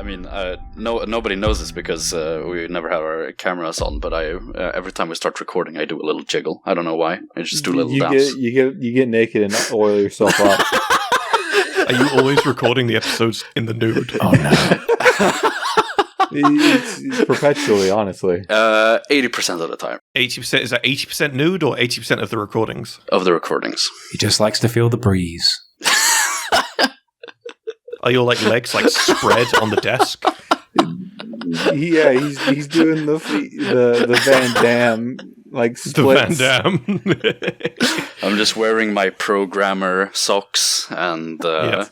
mean, nobody knows this because we never have our cameras on. But every time we start recording, I do a little jiggle. I don't know why. I just do a little dance. You get naked and oil yourself up. Are you always recording the episodes in the nude? Oh no. It's perpetually, honestly. 80% of the time. 80%? Is that 80% nude or 80% of the recordings? Of the recordings. He just likes to feel the breeze. Are your legs spread on the desk? Yeah, he's doing the Van Damme splits. The Van Damme. I'm just wearing my programmer socks and. What?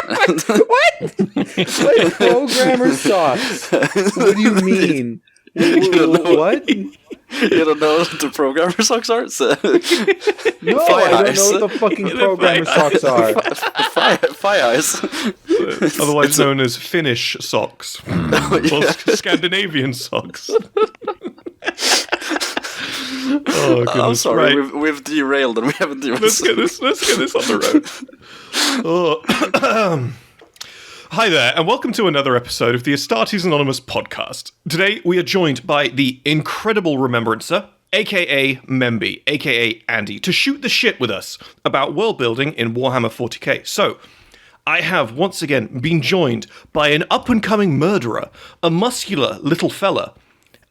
Like programmer socks? What do you mean? What? You don't know what the programmer socks are? No, I don't know what the fucking programmer socks are. Fire eyes. Otherwise known as Finnish socks. Or Scandinavian socks. Oh, goodness. I'm sorry, right. we've derailed and we haven't even... Let's get this on the road. Oh. Hi there, and welcome to another episode of the Astartes Anonymous podcast. Today, we are joined by the incredible Remembrancer, aka Memby, aka Andy, to shoot the shit with us about world building in Warhammer 40k. So, I have once again been joined by an up-and-coming murderer, a muscular little fella,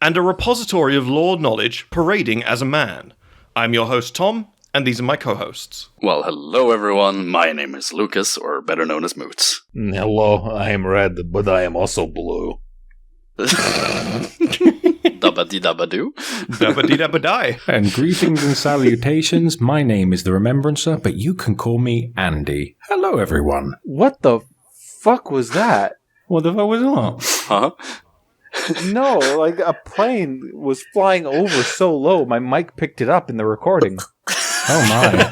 and a repository of lore knowledge parading as a man. I'm your host, Tom, and these are my co-hosts. Well, hello everyone, my name is Lucas, or better known as Moots. Hello, I am red, but I am also blue. Dabba-dee-dabba-doo. Dabba-dee-dabba-die. And greetings and salutations, my name is the Remembrancer, but you can call me Andy. Hello, everyone. What the fuck was that? What the fuck was that? Huh? No, a plane was flying over so low, my mic picked it up in the recording. Oh my.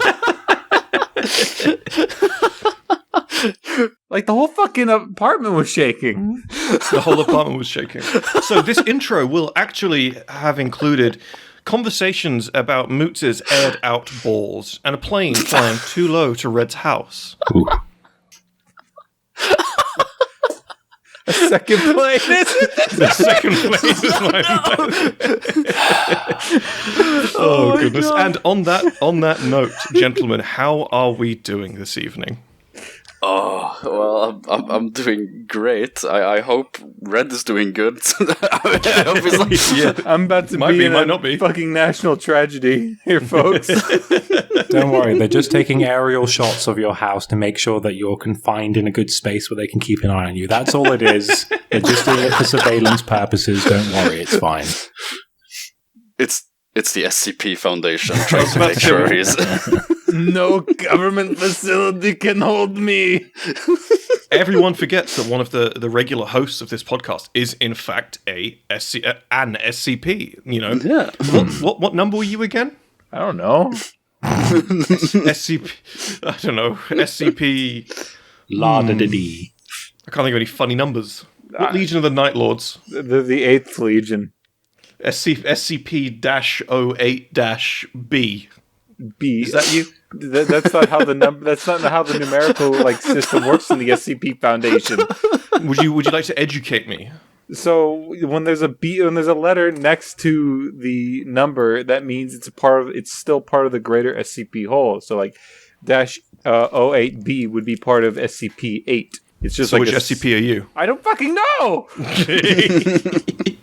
The whole fucking apartment was shaking. The whole apartment was shaking. So this intro will actually have included conversations about Moots' aired-out balls and a plane flying too low to Red's house. Ooh. A second plane. The second place is Oh goodness! God. And on that note, gentlemen, how are we doing this evening? Oh, well, I'm doing great. I hope Red is doing good. I hope he's yeah, I'm about to be in a fucking national tragedy here, folks. Don't worry, they're just taking aerial shots of your house to make sure that you're confined in a good space where they can keep an eye on you. That's all it is. They're just doing it for surveillance purposes. Don't worry, it's fine. It's the SCP Foundation trying to make sure he's... No government facility can hold me. Everyone forgets that one of the regular hosts of this podcast is, in fact, an SCP. You know, yeah. What number were you again? I don't know. SCP. I don't know. SCP. La-da-da-dee. I can't think of any funny numbers. What Legion of the Night Lords? The 8th Legion. SCP-08-B. B. Is that you? That's not how the number. That's not how the numerical system works in the SCP Foundation. Would you like to educate me? So when there's a B, when there's a letter next to the number, that means it's still part of the greater SCP whole. So -08B would be part of SCP-8. It's just so which SCP are you? I don't fucking know!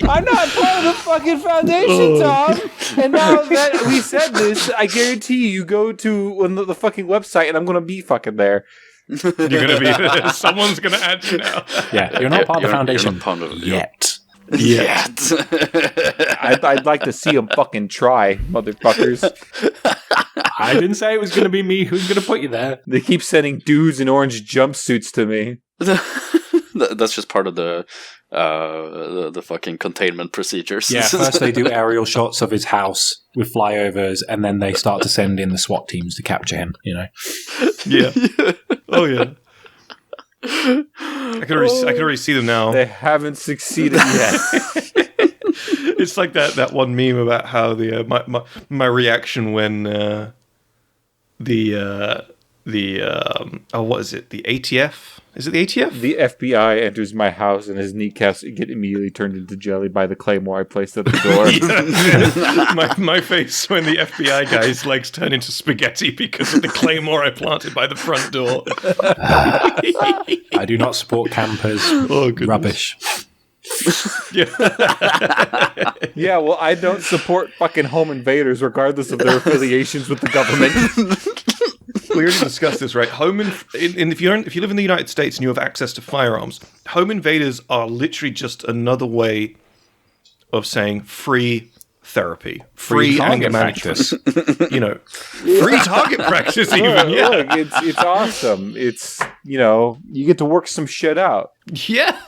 I'm not part of the fucking Foundation, Tom! And now that we said this, I guarantee you go to the fucking website and I'm gonna be fucking there. You're gonna be... Someone's gonna add you now. Yeah, you're not part of the Foundation yet. Yet. I'd like to see them fucking try, motherfuckers. I didn't say it was going to be me who's going to put you there. They keep sending dudes in orange jumpsuits to me. That's just part of the fucking containment procedures. Yeah, first they do aerial shots of his house with flyovers, and then they start to send in the SWAT teams to capture him, you know? Yeah. Oh, yeah. I can already see them now. They haven't succeeded yet. It's like that one meme about how my reaction when the what is it? The ATF? Is it the ATF? The FBI enters my house and his kneecaps get immediately turned into jelly by the claymore I placed at the door. my face when the FBI guy's legs turn into spaghetti because of the claymore I planted by the front door. I do not support campers. Rubbish. Yeah, well, I don't support fucking home invaders regardless of their affiliations with the government. We already discussed this, right? If you live in the United States and you have access to firearms, home invaders are literally just another way of saying free therapy, free anger management. Free target practice even. Look, it's awesome. It's, you get to work some shit out. Yeah.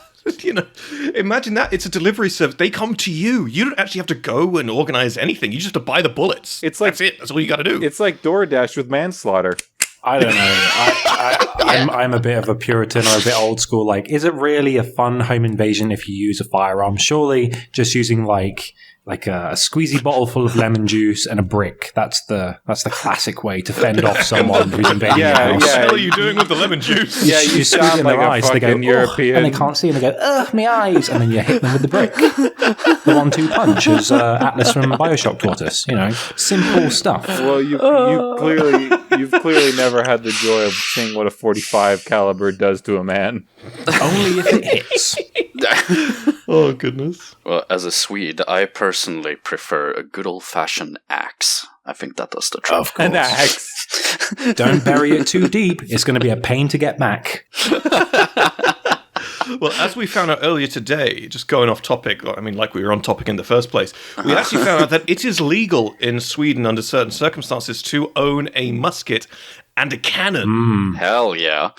Imagine that. It's a delivery service. They come to you. You don't actually have to go and organize anything. You just have to buy the bullets. That's it. That's all you got to do. It's like DoorDash with manslaughter. I don't know. I'm a bit of a Puritan or a bit old school. Like, is it really a fun home invasion if you use a firearm? Surely just using like a squeezy bottle full of lemon juice and a brick. That's the classic way to fend off someone who's invading your house. What the hell are you doing with the lemon juice? Yeah, you squeeze in like their eyes. They go, European. and they can't see, and they go, ugh, my eyes, and then you hit them with the brick. The 1-2 punch, as Atlas from BioShock taught us. Simple stuff. Well, you've clearly never had the joy of seeing what a .45 caliber does to a man. Only if it hits. Oh, goodness. Well, as a Swede, I personally prefer a good old-fashioned axe. I think that does the trick. Of course. An axe. Don't bury it too deep. It's going to be a pain to get back. Well, as we found out earlier today, just going off topic, like we were on topic in the first place, we actually found out that it is legal in Sweden under certain circumstances to own a musket and a cannon. Hell yeah.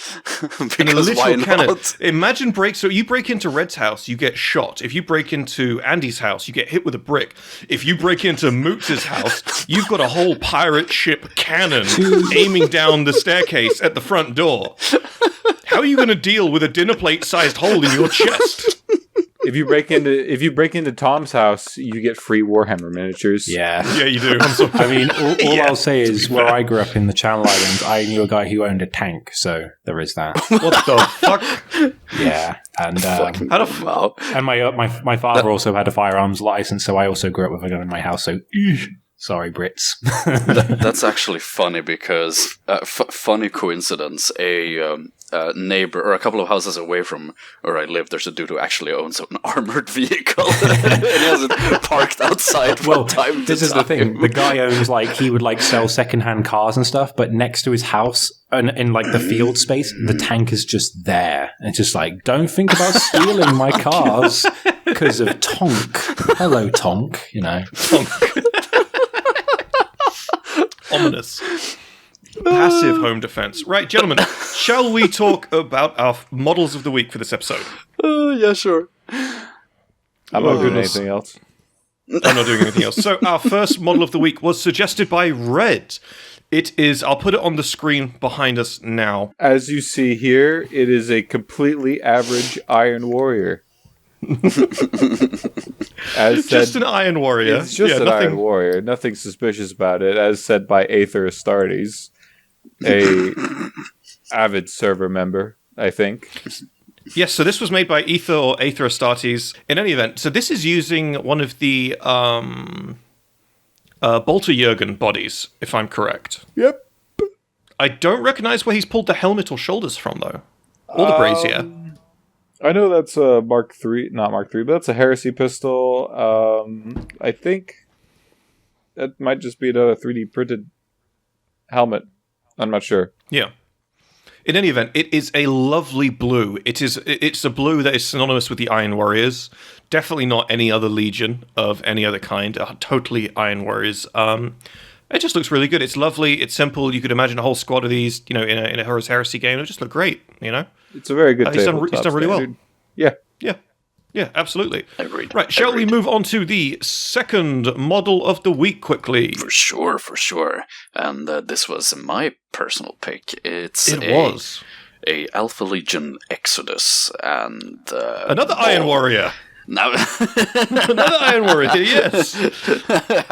And a literal cannon. Imagine so you break into Red's house, you get shot. If you break into Andy's house, you get hit with a brick. If you break into Mootz's house, you've got a whole pirate ship cannon aiming down the staircase at the front door. How are you going to deal with a dinner plate-sized hole in your chest? If you break into Tom's house, you get free Warhammer miniatures. Yeah, you do. All I'll say is where I grew up in the Channel Islands, I knew a guy who owned a tank, so there is that. What the fuck? Yeah, and wow. And my father also had a firearms license, so I also grew up with a gun in my house. So. Sorry, Brits. That's actually funny because, funny coincidence, a neighbor, or a couple of houses away from where I live, there's a dude who actually owns an armored vehicle and he has it parked outside from time to time. This is the thing. The guy owns, he would, sell secondhand cars and stuff, but next to his house, in the field space, the tank is just there. And it's just don't think about stealing my cars because of Tonk. Hello, Tonk, Tonk. Ominous. Passive home defense. Right, gentlemen, shall we talk about our models of the week for this episode? Yeah, sure. I'm not doing anything else. I'm not doing anything else. So our first model of the week was suggested by Red. It is, I'll put it on the screen behind us now. As you see here, it is a completely average Iron Warrior. Just an Iron Warrior. It's just an Iron Warrior. Nothing suspicious about it. As said by Aether Astartes, a avid server member, I think. Yes, so this was made by Aether or Aether Astartes. In any event, so this is using one of the Bolter Jurgen bodies, if I'm correct. Yep. I don't recognize where he's pulled the helmet or shoulders from, though. Or the brazier. I know that's a Mark III, not Mark III, but that's a Heresy pistol. I think that might just be another 3D printed helmet. I'm not sure. Yeah. In any event, it is a lovely blue. It's a blue that is synonymous with the Iron Warriors. Definitely not any other legion of any other kind. Totally Iron Warriors. It just looks really good. It's lovely. It's simple. You could imagine a whole squad of these, in a Horus Heresy game. It would just look great, It's a very good he's done really well. Yeah, absolutely. Agreed. Right, shall we move on to the second model of the week quickly? For sure. And this was my personal pick. It was a Alpha Legion Exodus, and another Iron Warrior. Now, Another Iron Warrior here, yes.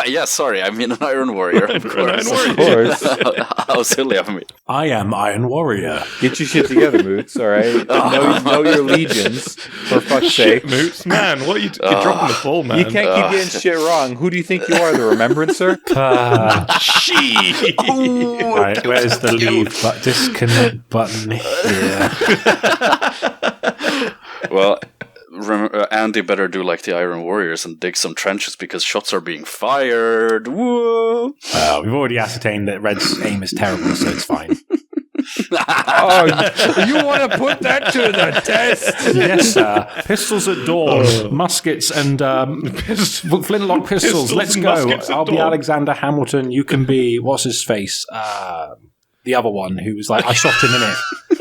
yeah, sorry, I mean an Iron Warrior, of course. Iron Warrior. Of course. How silly of me. I am Iron Warrior. Get your shit together, Moots, alright? know your legions, for fuck's sake. Moots, man, what are you you're dropping the ball, man. You can't keep getting shit wrong. Who do you think you are, the Remembrancer? She. Right, where's the leave disconnect button here? Well, Andy better do like the Iron Warriors and dig some trenches because shots are being fired. Whoa! We've already ascertained that Red's aim is terrible, so it's fine. Oh, you want to put that to the test? Yes, sir. Pistols at dawn, muskets and flintlock pistols. Let's go. I'll be Alexander Hamilton. You can be what's his face? The other one who was like, I shot him in it.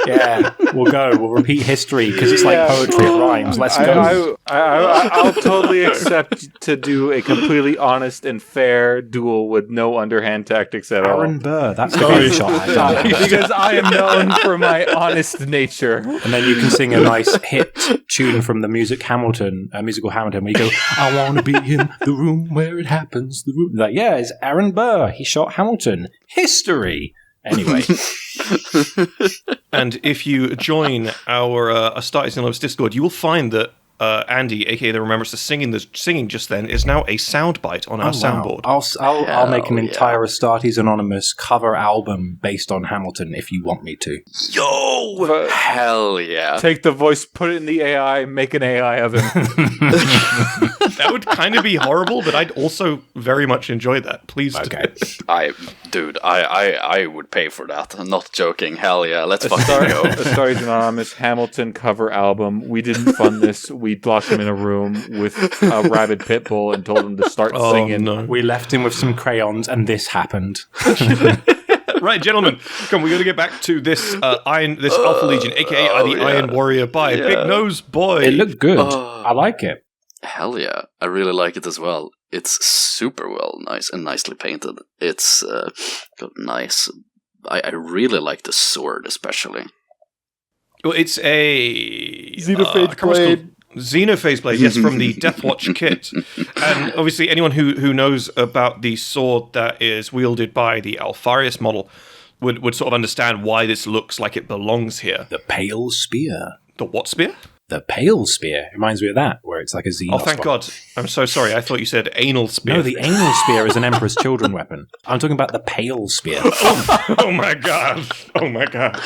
Yeah, we'll go. We'll repeat history because it's like poetry. It rhymes. Let's go. I'll totally accept to do a completely honest and fair duel with no underhand tactics at all. Aaron Burr. That's the game shot I've done. Because I am known for my honest nature. And then you can sing a nice hit tune from the musical Hamilton, where you go, I want to be in the room where it happens. The room. Like, yeah, it's Aaron Burr. He shot Hamilton. History. Anyway. And if you join our Astartes Anonymous Discord, you will find that Andy, aka the Remembrancer, singing just then is now a soundbite on our soundboard. I'll make an entire Astartes Anonymous cover album based on Hamilton if you want me to. Yo! Hell yeah. Take the voice, put it in the AI, make an AI of him. That would kind of be horrible, but I'd also very much enjoy that. Please Okay. I would pay for that. I'm not joking. Hell yeah. Let's fucking go. Astartes Anonymous Hamilton cover album. We didn't fund this. We locked him in a room with a rabid pit bull and told him to start singing. No. We left him with some crayons and this happened. Right, gentlemen, come. We got to get back to this Alpha Legion, aka the Iron Warrior by Big Nose Boy. It looked good. I like it. Hell yeah. I really like it as well. It's super nice and nicely painted. It's got nice... I really like the sword, especially. Well, it's a... Xenophage blade. Xenophage blade, yes, from the Deathwatch kit. And obviously anyone who knows about the sword that is wielded by the Alfarius model would sort of understand why this looks like it belongs here. The Pale Spear. The what spear? The Pale Spear. Reminds me of that, where it's like a Xenos. Oh, thank God. I'm so sorry. I thought you said anal spear. No, the anal spear is an Emperor's Children weapon. I'm talking about the Pale Spear. Oh my God. Oh my God.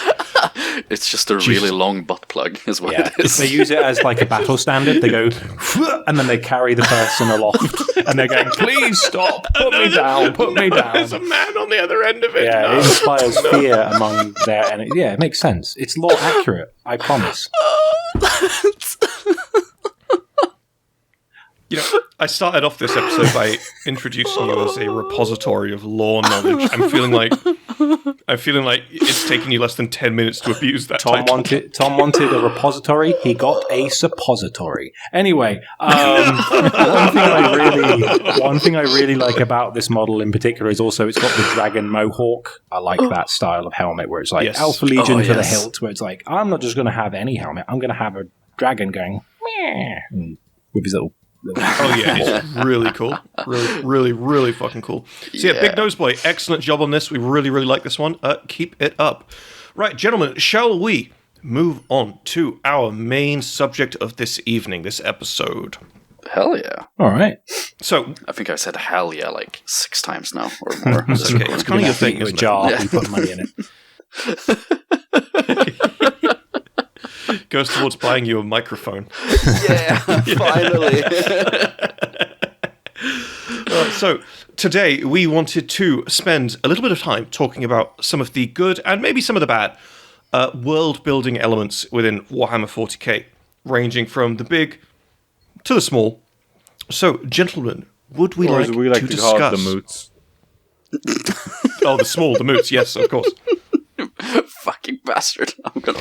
It's just a really long butt plug, is what it is. They use it as like a battle standard. They go, and then they carry the person aloft, and they're going, "Please stop! Put me down! Put me down!" There's a man on the other end of it. Yeah, it inspires fear among their enemies. Yeah, it makes sense. It's lore accurate. I promise. You know, I started off this episode by introducing you as a repository of lore knowledge. I'm feeling like it's taken you less than 10 minutes to abuse that Tom wanted a repository. He got a suppository. Anyway, one thing I really like about this model in particular is also it's got the dragon mohawk. I like that style of helmet where it's like Alpha Legion to the hilt, where it's like, I'm not just going to have any helmet. I'm going to have a dragon going meh, with his little... Oh yeah, it's really cool. Really, really fucking cool. So yeah, Big Nose Boy, excellent job on this. We really, really like this one. Keep it up. Right, gentlemen, shall we move on to our main subject of this evening, this episode? Hell yeah. All right. So I think I said hell yeah like 6 times now or more. That's okay. It's kind of your thing, isn't it? Jar, you put money in it. Goes towards buying you a microphone. Yeah, finally. So today we wanted to spend a little bit of time talking about some of the good and maybe some of the bad world building elements within Warhammer 40k, ranging from the big to the small. So, gentlemen, would we like to discuss... call it the moots. Oh, the small, the moots, yes, of course. Fucking bastard. I'm gonna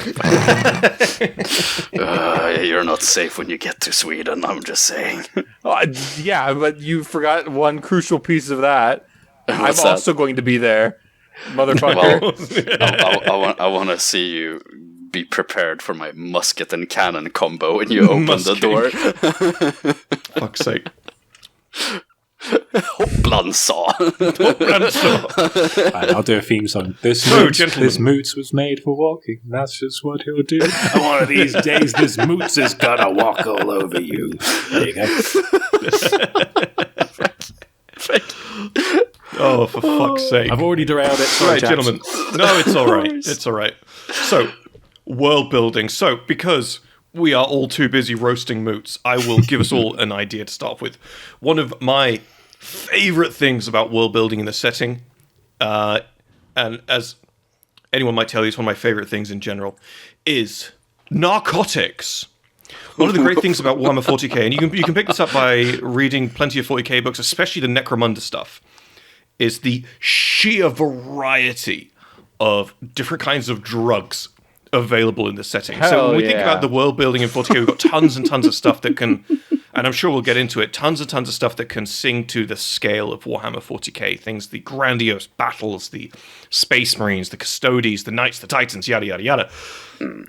you're not safe when you get to Sweden, I'm just saying. Yeah, but you forgot one crucial piece of that. What's I'm also going to be there, motherfucker. Well, I want to see you be prepared for my musket and cannon combo when you open the door. Fuck's sake. Hopplansaw. Right, I'll do a theme song. This moots was made for walking. That's just what he'll do. And one of these days, this moots is gonna walk all over you. There you go. Oh, for fuck's sake. I've already derailed it. Sorry, Right, gentlemen. No, it's all right. It's all right. So, world building. So, because we are all too busy roasting moots, I will give us all an idea to start with. One of my favorite things about world building in the setting, and as anyone might tell you, it's one of my favorite things in general, is narcotics. One of the great things about Warhammer 40k, and you can pick this up by reading plenty of 40k books, especially the Necromunda stuff, is the sheer variety of different kinds of drugs available in the setting. So when we think about the world building in 40k, we've got tons and tons of stuff that can, and I'm sure we'll get into it, tons and tons of stuff that can sing to the scale of Warhammer 40k. Things, the grandiose battles, the Space Marines, the Custodes, the Knights, the Titans, yada, yada, yada.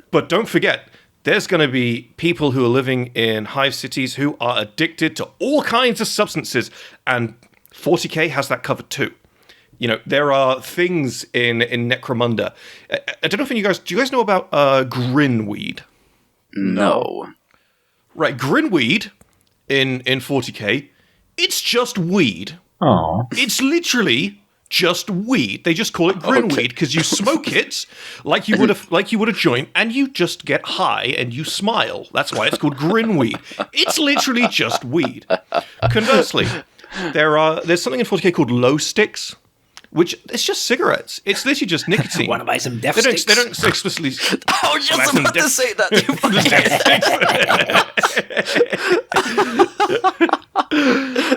But don't forget, there's going to be people who are living in hive cities who are addicted to all kinds of substances, and 40k has that covered too. You know, there are things in Necromunda. I don't know if do you guys know about grinweed? No. Right, grinweed in 40k, it's just weed. Oh. It's literally just weed. They just call it grinweed because you smoke it like you would a joint, and you just get high and you smile. That's why it's called grinweed. It's literally just weed. Conversely, there's something in 40k called low sticks, which it's just cigarettes. It's literally just nicotine. Want to buy some death They sticks? don't explicitly. I was just about to say that.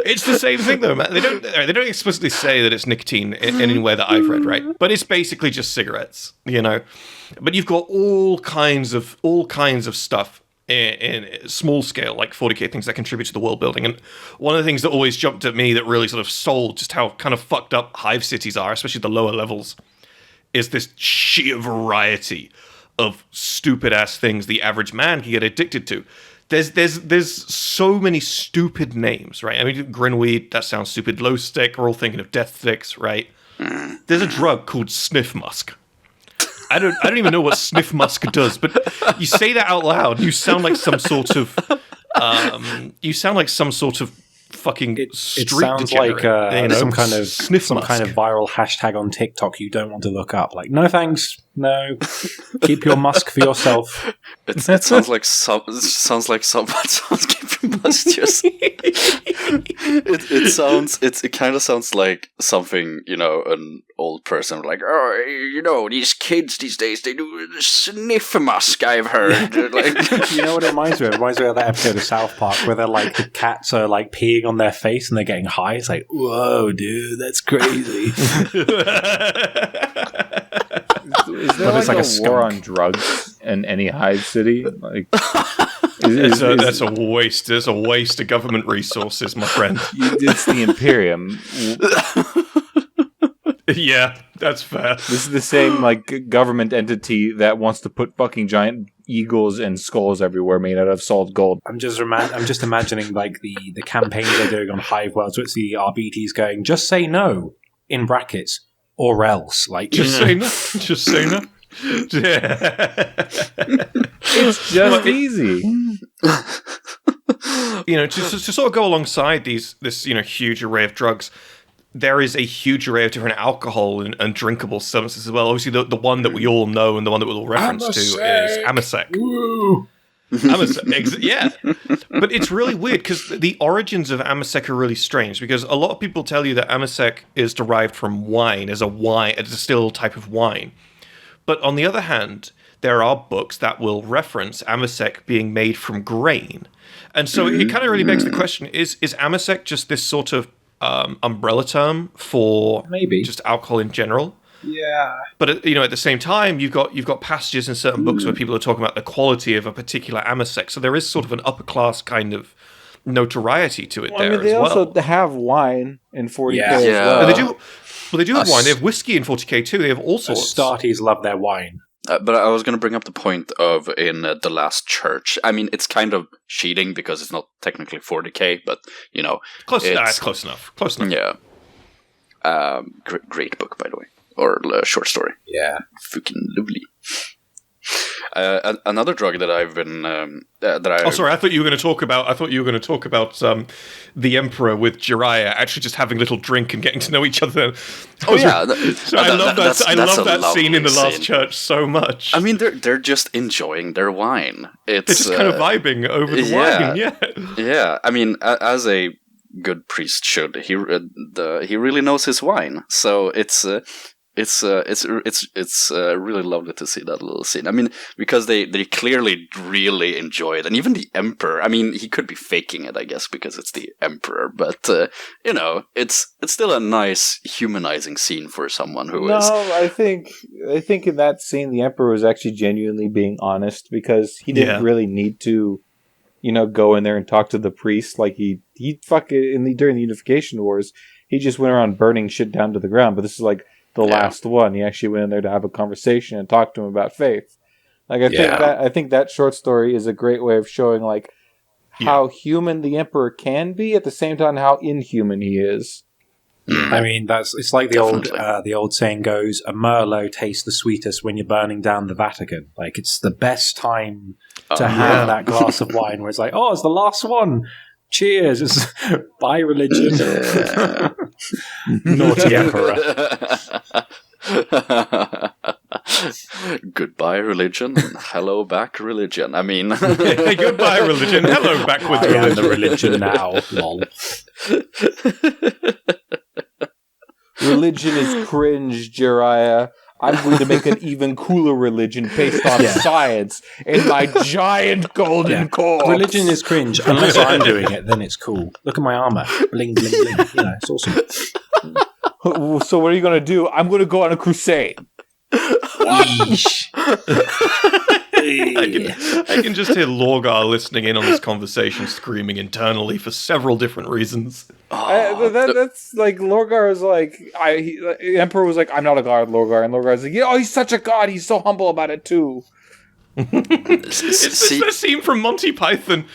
It's the same thing though, man. They don't explicitly say that it's nicotine in anywhere that I've read, right? But it's basically just cigarettes, you know. But you've got all kinds of stuff in small scale, like 40k things that contribute to the world building. And one of the things that always jumped at me that really sort of sold just how kind of fucked up hive cities are, especially the lower levels, is this sheer variety of stupid ass things the average man can get addicted to. There's so many stupid names, right? I mean, grinweed, that sounds stupid. Low stick, we're all thinking of death sticks, right? There's a drug called sniff musk. I don't even know what sniff musk does, but you say that out loud, you sound like some sort of fucking street It sounds degenerate, like some kind of musk. viral hashtag on TikTok you don't want to look up. Like, no thanks, no, keep your musk for yourself. It sounds like someone keeping musk to yourself. It kind of sounds like something, you know, an old person like, oh, you know, these kids these days, they do sniff musk, I've heard. Like, you know what it reminds me of? It reminds me of that episode of South Park where they're like, the cats are like peeing on their face and they're getting high. It's like, whoa, dude, that's crazy. Is there But it's like like a a war skunk. on drugs in any hive city? Like, That's a waste. There's a waste of government resources, my friend. it's the Imperium. Yeah, that's fair. This is the same like government entity that wants to put fucking giant eagles and skulls everywhere made out of solid gold. I'm just imagining like the campaigns they're doing on Hive Worlds, where it's the RBTs going, just say no, in brackets, or else. Like, Just say no. Just say no. It's just easy. You know, to sort of go alongside this huge array of drugs, there is a huge array of different alcohol and drinkable substances as well. Obviously, the one that we all know and the one that we'll reference to is Amasec. Amasec, yeah. But it's really weird because the origins of Amasec are really strange, because a lot of people tell you that Amasec is derived from wine, as a distilled type of wine. But on the other hand, there are books that will reference Amasec being made from grain. And so it kind of really begs the question, is Amasec just this sort of umbrella term for Maybe. just alcohol in general? yeah. But at the same time, you've got passages in certain books where people are talking about the quality of a particular Amasec. So there is sort of an upper class kind of notoriety to it there they as well. also have wine in 40k Yeah. as Yeah. well. And they do have wine. They have whiskey in 40k too. They have all sorts. Astartes love their wine. But I was going to bring up the point of in The Last Church. I mean, it's kind of cheating because it's not technically 40k, but Close enough. Close enough. Yeah. Great book, by the way, or short story. Yeah, fucking lovely. Another drug that I've been Oh, sorry. I thought you were going to talk about the Emperor with Jiraiya actually just having a little drink and getting to know each other. Oh yeah, I love that scene in The Last Church so much. I mean, they're just enjoying their wine. They're just kind of vibing over the wine. Yeah. Yeah. I mean, as a good priest should, he really knows his wine. So it's really lovely to see that little scene. I mean, because they clearly really enjoy it, and even the Emperor. I mean, he could be faking it, I guess, because it's the Emperor. But it's still a nice humanizing scene for someone who is. No, I think in that scene, the Emperor was actually genuinely being honest because he didn't really need to, go in there and talk to the priest like he fucking during the Unification Wars. He just went around burning shit down to the ground. But this is like the last one. He actually went in there to have a conversation and talk to him about faith. Like I think that short story is a great way of showing like how human the Emperor can be, at the same time how inhuman he is. I mean, it's like the old saying goes: a Merlot tastes the sweetest when you're burning down the Vatican. Like, it's the best time to have that glass of wine where it's like, oh, it's the last one. Cheers! It's bye religion. Naughty Emperor. Goodbye religion. Hello back religion. I mean, goodbye religion. Hello back with religion. The religion now. Lol. Religion is cringe, Jiraiya. I'm going to make an even cooler religion based on science and my giant golden corpse. Religion is cringe. Unless I'm doing it, then it's cool. Look at my armor. Bling, bling, bling. It's awesome. So what are you going to do? I'm going to go on a crusade. I can just hear Lorgar listening in on this conversation, screaming internally for several different reasons. That's like Lorgar is like the Emperor was like, I'm not a god, Lorgar, and Lorgar's like, he's such a god. He's so humble about it too. It's the scene from Monty Python.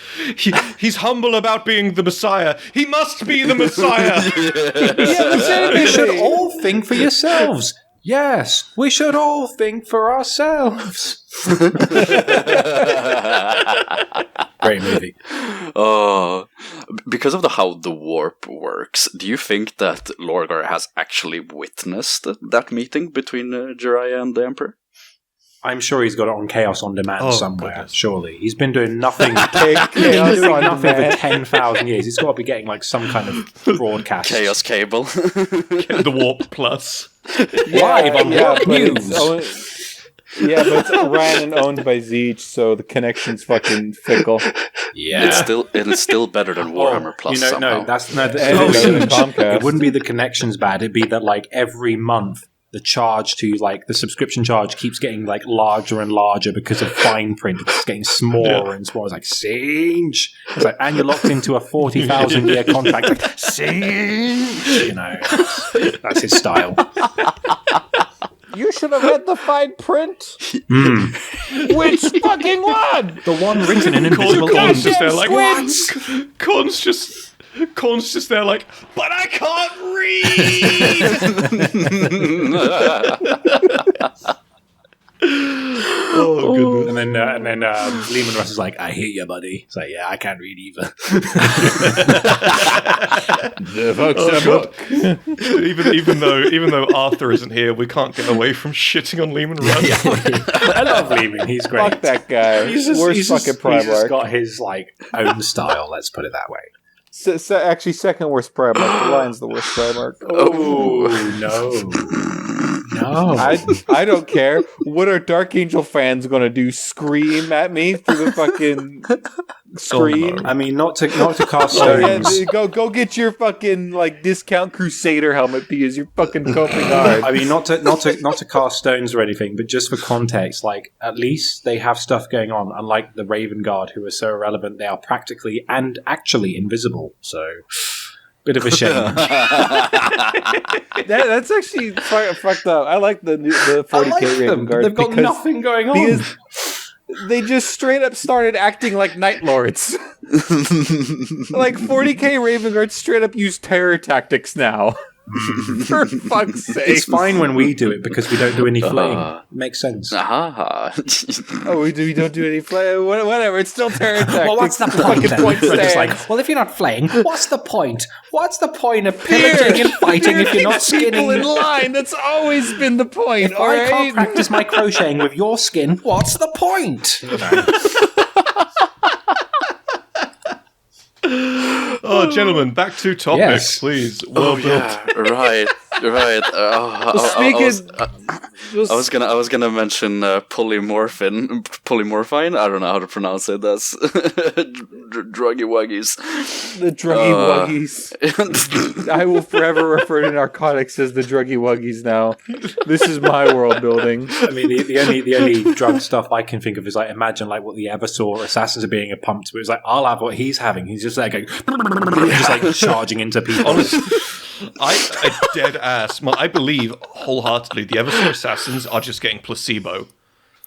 He's humble about being the Messiah. He must be the Messiah. You should all think for yourselves. Yes, we should all think for ourselves. Great movie. Because of how the warp works, do you think that Lorgar has actually witnessed that meeting between Jiraiya and the Emperor? I'm sure he's got it on Chaos on Demand somewhere. Goodness. Surely he's been doing nothing. For 10,000 years. He's got to be getting like some kind of broadcast. Chaos cable. The Warp Plus. Live on Warp News. But it's ran and owned by Zeech, so the connection's fucking fickle. Yeah, it's still better than Warhammer Plus. It wouldn't be the connection's bad. It'd be that like every month the charge to like the subscription charge keeps getting like larger and larger because of fine print. It's getting smaller and smaller. It's like Singe. It's like, and you're locked into a 40,000 year contract. Like, Singe. That's his style. You should have read the fine print. Which fucking one? The one written in invisible ink. Just there like, what? Corn's just there like, but I can't read! Oh, goodness. And then Lehman Russ is like, I hear you, buddy. It's like, yeah, I can't read either. Even though Arthur isn't here, we can't get away from shitting on Lehman Russ. I love Lehman. He's great. Fuck that guy. He's fucking Primarch. He's just got his own style. Let's put it that way. Actually, second worst Primarch. The Lion's the worst Primarch. Oh no. I don't care. What are Dark Angel fans going to do? Scream at me through the fucking screen? I mean, not to cast stones. Go get your fucking discount Crusader helmet because you're fucking coping hard. I mean, not to cast stones or anything, but just for context, at least they have stuff going on. Unlike the Raven Guard, who are so irrelevant, they are practically and actually invisible. So, Bit of a shame. That's actually fucked up. I like the 40k Raven Guard. They've got nothing going on. Because they just straight up started acting like Night Lords. Like 40k Raven Guard straight up use terror tactics now. For fuck's sake. It's fine when we do it because we don't do any flaying. Makes sense. Oh, we don't do any flaying. Whatever, it's still terror tactics. Well, what's the point? It's like, well, if you're not flaying, what's the point? What's the point of pillaging and fighting if you're not skinning? People in line. That's always been the point. If I can't practice my crocheting with your skin, what's the point? Oh, gentlemen, back to topics, please. Well built. Right. I was gonna mention polymorphine. I don't know how to pronounce it. That's druggy wuggies. The druggy wuggies. I will forever refer to narcotics as the druggy wuggies now. This is my world building. I mean, the only drug stuff I can think of is like imagine like what the Eversaw assassins are being pumped to. It's like I'll have what he's having. He's just like going, just like charging into people. Honestly, I dead ass. Well, I believe wholeheartedly the Eversaw assassins are just getting placebo.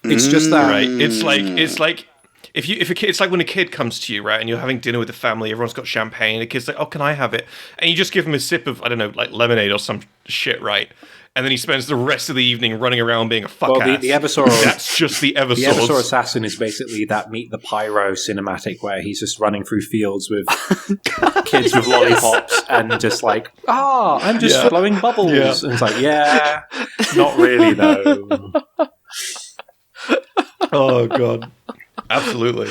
It's just that, right? It's like if a kid, it's like when a kid comes to you, right, and you're having dinner with the family. Everyone's got champagne. And the kid's like, "Oh, can I have it?" And you just give him a sip of, I don't know, like lemonade or some shit, right? And then he spends the rest of the evening running around being a fuck ass. The Eversaw, that's just the Eversaw. The Eversaw assassin is basically that Meet the Pyro cinematic where he's just running through fields with kids with lollipops and just like, I'm just blowing bubbles. Yeah. And it's like, not really though. Oh god, absolutely.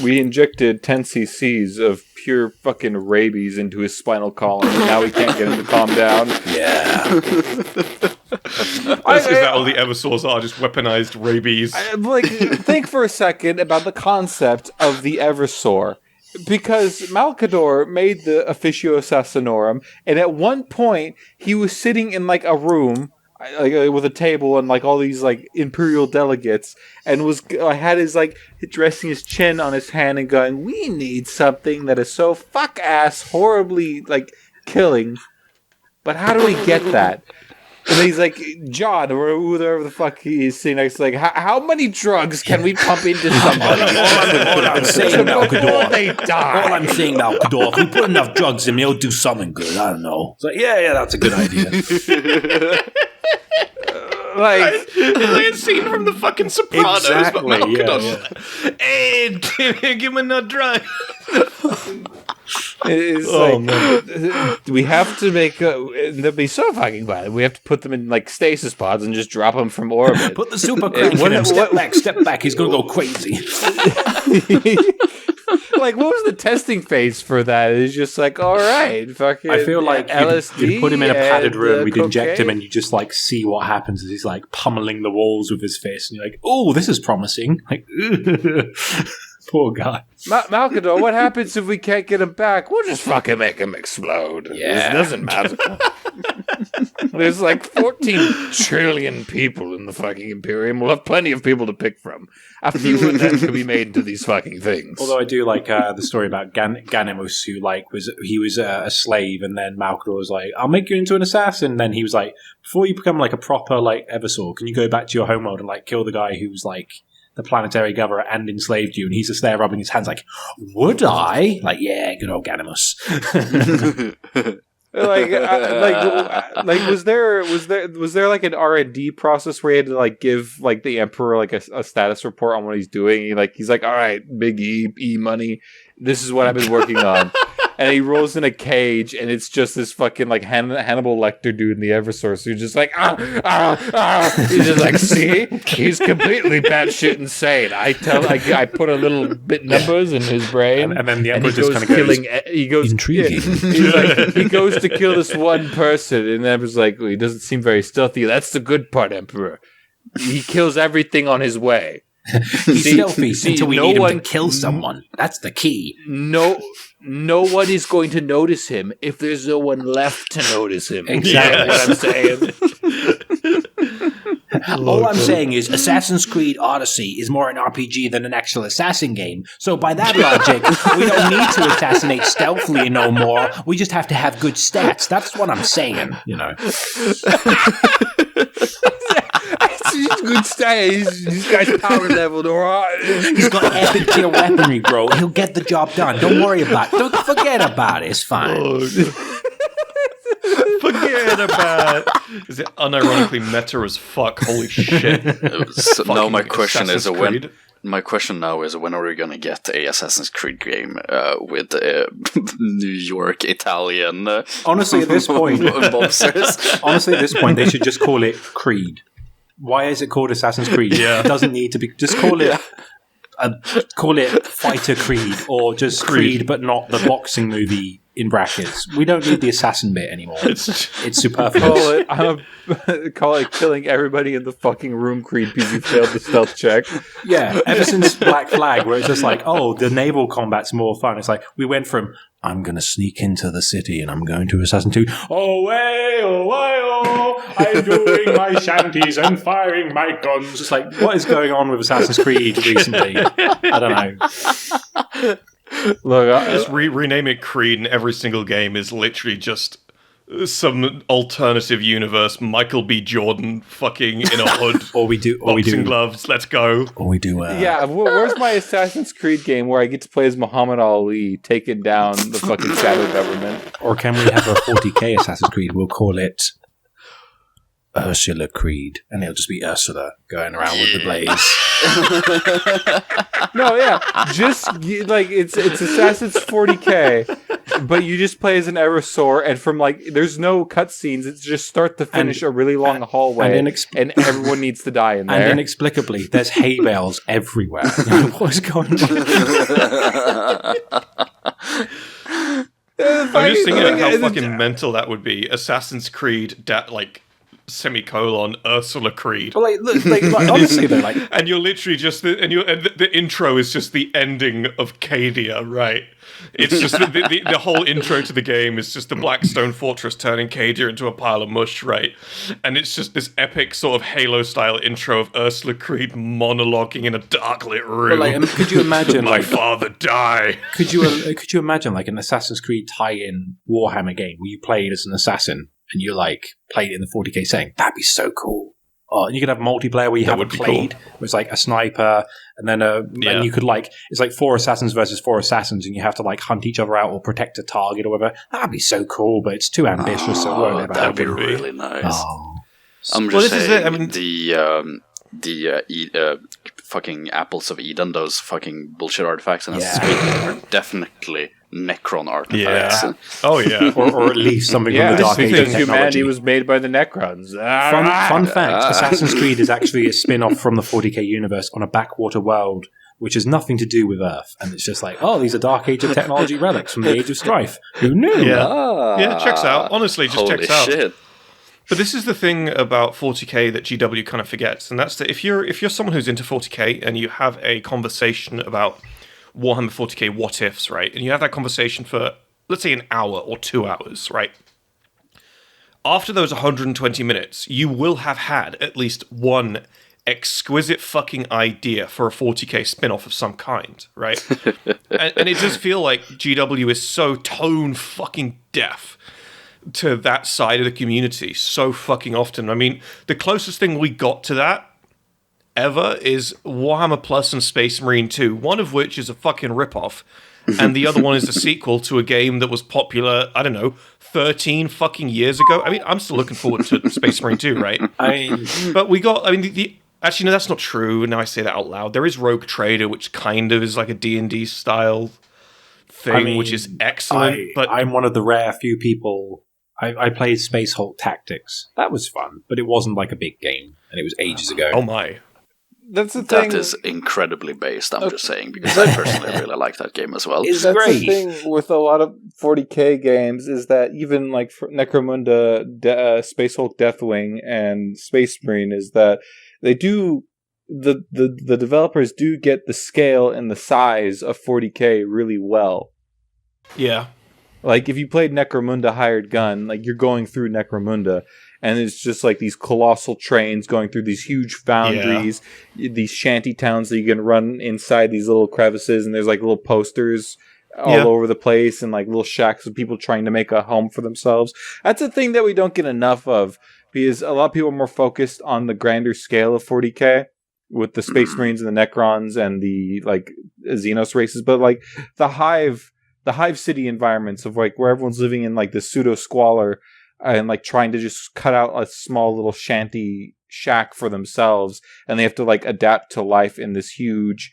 We injected 10 cc's of pure fucking rabies into his spinal column, and now we can't get him to calm down. Yeah. Is that all the Eversaws are? Just weaponized rabies? Think for a second about the concept of the Eversaw. Because Malcador made the Officio Assassinorum, and at one point, he was sitting in like a room with a table and like all these like imperial delegates, and had his like resting his chin on his hand and going, "We need something that is so fuck ass horribly like killing, but how do we get that?" And then he's like, John, or whoever the fuck he is sitting next to, like, how many drugs can we pump into somebody? all I'm saying, Malcador, they die. All I'm saying, Malcador, if we put enough drugs in, they'll do something good. I don't know. It's like, yeah, that's a good idea. Like a scene from the fucking Sopranos. Exactly, but hey, give him a drug. It's we have to make that'd be so fucking bad. We have to put them in like stasis pods and just drop them from orbit. Put the super crank in him. Step back. He's gonna go crazy. Like, what was the testing phase for that? It's just like, all right, fucking. I feel like LSD. You'd put him in a padded room. We'd cocaine. inject him, and you just like see what happens as he's like pummeling the walls with his fist, and you're like, "Oh, this is promising." Like, poor guy. Malcador, what happens if we can't get him back? We'll just fucking make him explode. Yeah. It doesn't matter. There's like 14 trillion people in the fucking Imperium. We'll have plenty of people to pick from. A few of them could be made into these fucking things. Although I do like the story about Ganimus, who like was a slave, and then Malcador was like, "I'll make you into an assassin." And then he was like, "Before you become like a proper like Eversaw, can you go back to your homeworld and like kill the guy who's like the planetary governor and enslaved you?" And he's just there rubbing his hands like, "Would I?" Like, yeah, good old Ganimus. Was there like an R&D process where he had to like give like the Emperor like a status report on what he's doing? He's like, all right, big E money. This is what I've been working on. And he rolls in a cage, and it's just this fucking like Hannibal Lecter dude in the Eversaw. So you're just like, He's just like, see, he's completely batshit insane. I put a little bit numbers in his brain, and then the Emperor just kind of goes, he goes intriguing. He's like, he goes to kill this one person, and the Emperor's like, well, he doesn't seem very stealthy. That's the good part, Emperor. He kills everything on his way. He's stealthy until we need him to kill someone. That's the key. No one is going to notice him if there's no one left to notice him. Exactly what I'm saying. All I'm saying is Assassin's Creed Odyssey is more an RPG than an actual assassin game. So by that logic, we don't need to assassinate stealthily no more. We just have to have good stats. That's what I'm saying, you know. He's good stats. This guy's power leveled, alright. He's got epic tier weaponry, bro. He'll get the job done. Don't worry about it. Don't forget about it. It's fine. Forget about it. Is it unironically meta as fuck? Holy shit. No, my question Assassin's is Creed. My question now is when are we gonna get a Assassin's Creed game with New York Italian Honestly, at this point, mobsters? they should just call it Creed. Why is it called Assassin's Creed? Yeah. It doesn't need to be. Just call it. Call it Fighter Creed, or just Creed, but not the boxing movie in brackets. We don't need the assassin bit anymore. It's superfluous. Call it killing everybody in the fucking room, Creed, because you failed the stealth check. Yeah, ever since Black Flag, where it's just like, oh, the naval combat's more fun. It's like, we went from, I'm going to sneak into the city and I'm going to assassin to, I'm doing my shanties and firing my guns. It's like, what is going on with Assassin's Creed recently? I don't know. Look, Just rename it Creed, and every single game is literally just some alternative universe. Michael B. Jordan fucking in a hood, boxing gloves. Let's go. Or we do. Where's my Assassin's Creed game where I get to play as Muhammad Ali taking down the fucking shadow government? Or can we have a 40k Assassin's Creed? We'll call it Ursula Creed, and it'll just be Ursula going around with the blaze. No, yeah, just like it's Assassin's 40k, but you just play as an Erisor, and from like there's no cutscenes. It's just start to finish a really long hallway, and everyone needs to die in there. And inexplicably, there's hay bales everywhere. What's going on? I'm just thinking of how fucking mental that would be. Assassin's Creed, semicolon Ursula Creed. Well, like honestly, though, like, and you're literally just the intro is just the ending of Cadia, right? It's just the whole intro to the game is just the Blackstone Fortress turning Cadia into a pile of mush, right? And it's just this epic sort of Halo style intro of Ursula Creed monologuing in a dark lit room. But, like, could you imagine my father die? Could you imagine like an Assassin's Creed tie-in Warhammer game where you played as an assassin? And you like played it in the 40k setting. That'd be so cool. Oh, and you could have multiplayer where you have a clade, where it's like a sniper, and then and you could like it's like 4 assassins versus 4 assassins, and you have to like hunt each other out or protect a target or whatever. That'd be so cool, but it's too ambitious, so it won't ever that'd happen. be really nice. Oh. I'm just saying, I mean, the fucking apples of Eden, those fucking bullshit artifacts, and are definitely Necron artifacts. Yeah. Oh yeah, or at least something from the Dark Age because technology. humanity was made by the Necrons. Fun fact: Assassin's Creed is actually a spin-off from the 40k universe on a backwater world, which has nothing to do with Earth, and it's just like, oh, these are Dark Age of technology relics from the Age of Strife. Who knew? Yeah, checks out. Honestly, just Holy checks out. shit. But this is the thing about 40k that GW kind of forgets, and that's that if you're someone who's into 40k and you have a conversation about Warhammer 40k what ifs, right? And you have that conversation for, let's say, an hour or 2 hours, right? After those 120 minutes, you will have had at least one exquisite fucking idea for a 40k spin-off of some kind, right? and it does feel like GW is so tone fucking deaf to that side of the community so fucking often. I mean, the closest thing we got to that ever is Warhammer Plus and Space Marine 2, one of which is a fucking ripoff, and the other one is a sequel to a game that was popular, I don't know, 13 fucking years ago. I mean, I'm still looking forward to Space Marine 2, right? But we got, I mean, actually, no, that's not true. Now I say that out loud. There is Rogue Trader, which kind of is like a D&D style thing, which is excellent. But I'm one of the rare few people. I played Space Hulk Tactics. That was fun, but it wasn't like a big game, and it was ages ago. Oh my. That's the thing. That is incredibly based, I'm just saying, because I personally really like that game as well. That's the thing with a lot of 40k games is that even like Necromunda, Space Hulk Deathwing, and Space Marine is that they do the developers do get the scale and the size of 40k really well. Yeah. Like, if you played Necromunda Hired Gun, like, you're going through Necromunda, and it's just, like, these colossal trains going through these huge foundries, these shanty towns that you can run inside these little crevices, and there's, like, little posters all over the place, and, like, little shacks of people trying to make a home for themselves. That's a thing that we don't get enough of, because a lot of people are more focused on the grander scale of 40K, with the Space Marines and the Necrons and the, like, Xenos races, but, like, the Hive city environments of, like, where everyone's living in, like, the pseudo squalor and, like, trying to just cut out a small little shanty shack for themselves, and they have to, like, adapt to life in this huge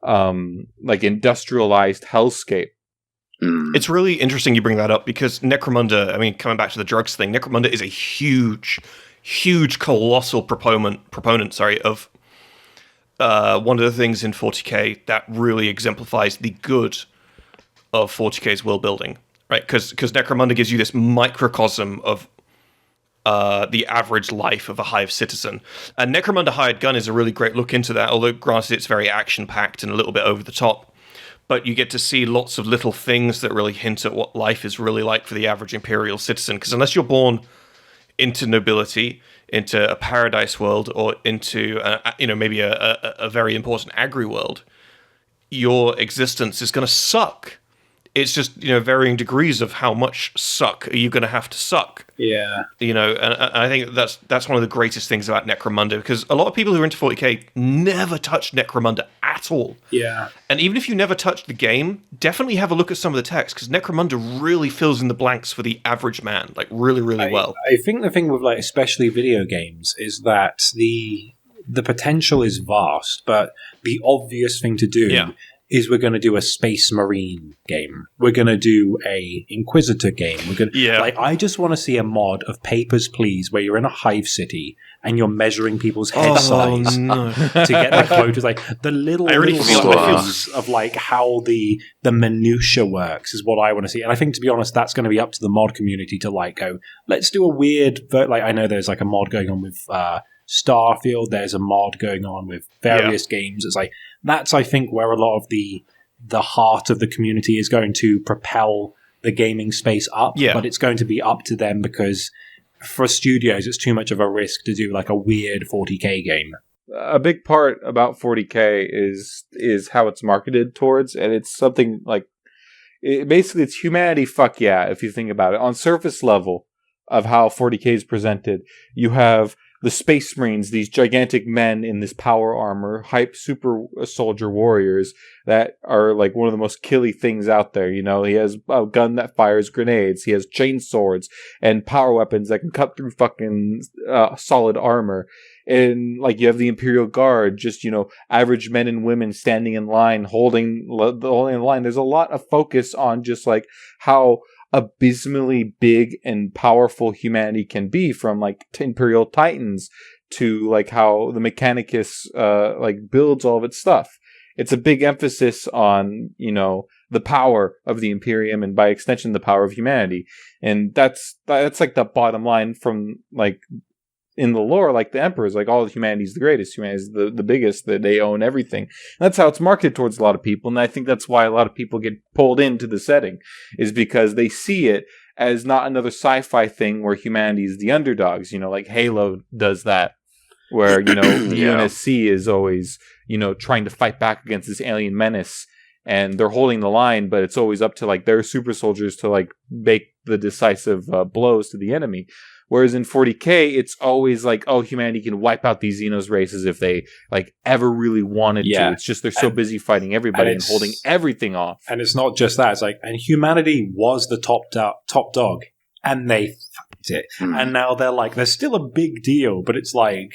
like, industrialized hellscape. It's really interesting you bring that up, because Necromunda, I mean, coming back to the drugs thing, Necromunda is a huge colossal proponent of one of the things in 40k that really exemplifies the good of 40k's world building, right? Because Necromunda gives you this microcosm of the average life of a Hive citizen. And Necromunda Hired Gun is a really great look into that, although granted it's very action-packed and a little bit over the top. But you get to see lots of little things that really hint at what life is really like for the average Imperial citizen. Because unless you're born into nobility, into a paradise world, or into maybe a very important agri world, your existence is going to suck. It's just, varying degrees of how much suck are you going to have to suck. Yeah. And I think that's one of the greatest things about Necromunda, because a lot of people who are into 40k never touched Necromunda at all. Yeah. And even if you never touched the game, definitely have a look at some of the text, because Necromunda really fills in the blanks for the average man, like really, really well. I think the thing with, like, especially video games is that the potential is vast, but the obvious thing to do is we're going to do a Space Marine game. We're going to do a Inquisitor game. I just want to see a mod of Papers, Please, where you're in a hive city and you're measuring people's head size to get their quotas. Like, the little stuff of, like, how the minutia works is what I want to see. And I think, to be honest, that's going to be up to the mod community to, like, go, let's do a weird... Like, I know there's, like, a mod going on with Starfield. There's a mod going on with various games. It's like... That's, I think, where a lot of the heart of the community is going to propel the gaming space up. Yeah. But it's going to be up to them, because for studios, it's too much of a risk to do, like, a weird 40k game. A big part about 40k is how it's marketed towards, and it's something like... basically, it's humanity fuck yeah, if you think about it. On surface level of how 40k is presented, you have... the Space Marines, these gigantic men in this power armor, hype super soldier warriors that are, like, one of the most killy things out there. He has a gun that fires grenades. He has chain swords and power weapons that can cut through fucking solid armor. And, like, you have the Imperial Guard, just, average men and women standing in line, holding the line. There's a lot of focus on just, like, how abysmally big and powerful humanity can be, from, like, Imperial Titans to, like, how the Mechanicus like, builds all of its stuff. It's a big emphasis on, the power of the Imperium, and by extension the power of humanity. And that's like the bottom line from, like, in the lore, like, the Emperor is like, all of humanity is the greatest, humanity is the biggest, that they own everything. And that's how it's marketed towards a lot of people, and I think that's why a lot of people get pulled into the setting, is because they see it as not another sci-fi thing where humanity is the underdogs, like Halo does that, where, the UNSC is always, trying to fight back against this alien menace, and they're holding the line, but it's always up to, like, their super soldiers to, like, make the decisive blows to the enemy. Whereas in 40k, it's always like, oh, humanity can wipe out these Xenos races if they, like, ever really wanted to. It's just they're so busy fighting everybody and holding everything off. And it's not just that. It's like, and humanity was the top dog, and they fucked it. And now they're still a big deal, but it's like,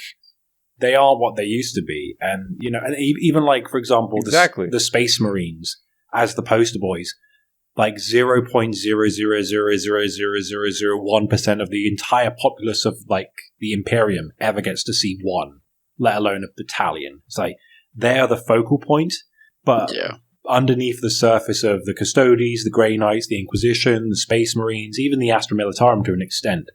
they aren't what they used to be. And, and even, like, for example, the Space Marines as the poster boys, like 0.0000001% of the entire populace of, like, the Imperium ever gets to see one, let alone a battalion. It's like, they're the focal point, but underneath the surface of the Custodes, the Grey Knights, the Inquisition, the Space Marines, even the Astra Militarum to an extent,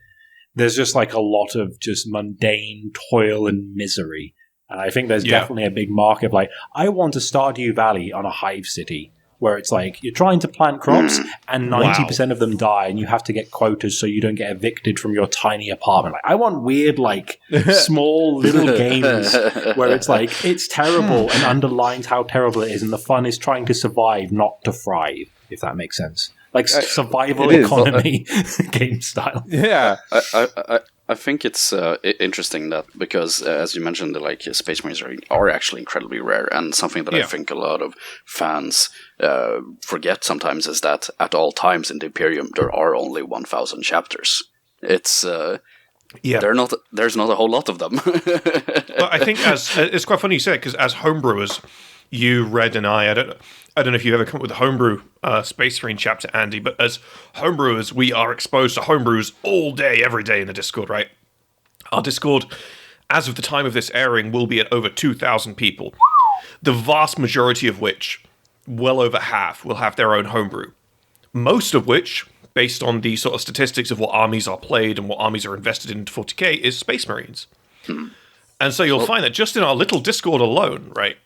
there's just, like, a lot of just mundane toil and misery. And I think there's definitely a big market of, like, I want a Stardew Valley on a hive city. where it's like you're trying to plant crops and 90% of them die, and you have to get quotas so you don't get evicted from your tiny apartment. Like, I want weird, like, small little games where it's like, it's terrible and underlines how terrible it is, and the fun is trying to survive, not to thrive, if that makes sense. Like survival economy game style. Yeah. I think it's interesting that because, as you mentioned, like Space Marines are actually incredibly rare, and something that I think a lot of fans forget sometimes is that at all times in the Imperium there are only 1,000 chapters. It's there's not a whole lot of them. But I think it's quite funny you say it, because as homebrewers, you, Red, and I don't know if you've ever come up with a homebrew Space Marine chapter, Andy, but as homebrewers, we are exposed to homebrews all day, every day in the Discord, right? Our Discord, as of the time of this airing, will be at over 2,000 people, the vast majority of which, well over half, will have their own homebrew. Most of which, based on the sort of statistics of what armies are played and what armies are invested in 40k, is Space Marines. And so you'll find that just in our little Discord alone, right,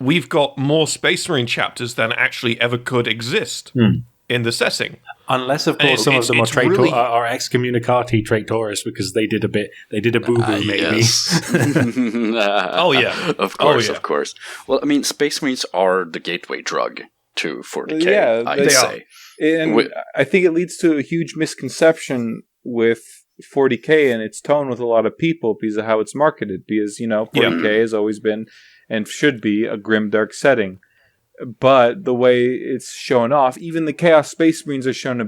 we've got more Space Marine chapters than actually ever could exist in the setting. Unless, of course, some of them are excommunicati traitores because they did a boo-boo, maybe. Yes. Oh, yeah. Of course. Well, I mean, Space Marines are the gateway drug to 40k, I'd say. And I think it leads to a huge misconception with 40k and its tone with a lot of people because of how it's marketed. Because, 40k has always been and should be a grim, dark setting. But the way it's shown off, even the Chaos Space Marines are shown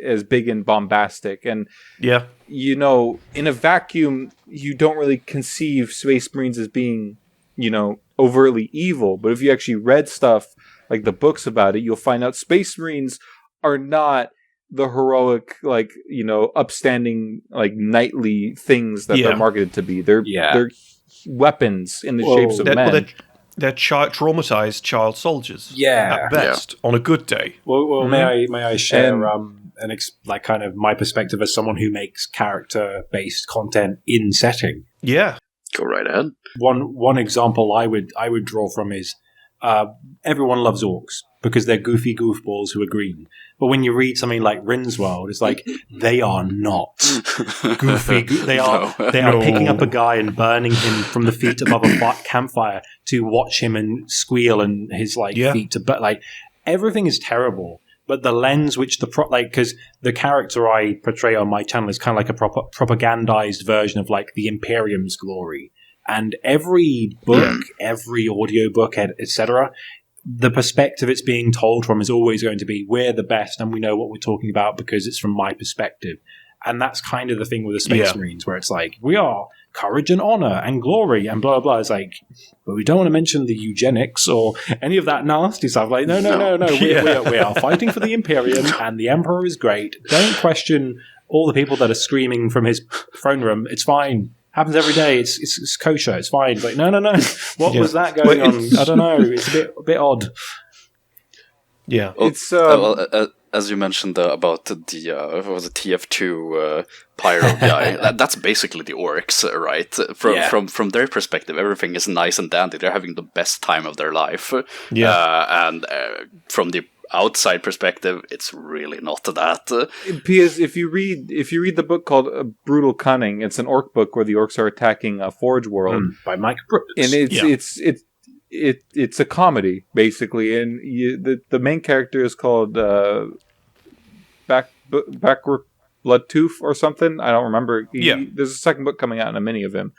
as big and bombastic. And, in a vacuum, you don't really conceive Space Marines as being, overtly evil. But if you actually read stuff like the books about it, you'll find out Space Marines are not the heroic, upstanding, knightly things that they're marketed to be. They're weapons in the shapes of men. They're traumatized child soldiers. At best, on a good day. Well, may I share kind of my perspective as someone who makes character-based content in setting? Yeah, go right ahead. One example I would draw from is everyone loves orcs because they're goofy goofballs who are green. But when you read something like Rin's World, it's like they are not goofy. They are picking up a guy and burning him from the feet above a campfire to watch him and squeal and his feet to. But everything is terrible. But the lens which because the character I portray on my channel is kind of like a propagandized version of the Imperium's glory. And every book, every audiobook, etc., the perspective it's being told from is always going to be, we're the best and we know what we're talking about because it's from my perspective. And that's kind of the thing with the Space Marines, where it's we are courage and honor and glory and blah, blah, blah. It's but we don't want to mention the eugenics or any of that nasty stuff. No. We are fighting for the Imperium and the Emperor is great. Don't question all the people that are screaming from his throne room. It's fine. Happens every day. It's kosher. It's fine. It's no. What was that going on? I don't know. It's a bit odd. Yeah. It's as you mentioned about the TF2 pyro guy. That's basically the orcs, right? From their perspective, everything is nice and dandy. They're having the best time of their life. Yeah. And from the outside perspective, it's really not that. Because if you read the book called Brutal Cunning, it's an orc book where the orcs are attacking a Forge world by Mike Brooks, and it's a comedy basically, and the main character is called Backward Bloodtooth or something. I don't remember. There's a second book coming out in a mini of him.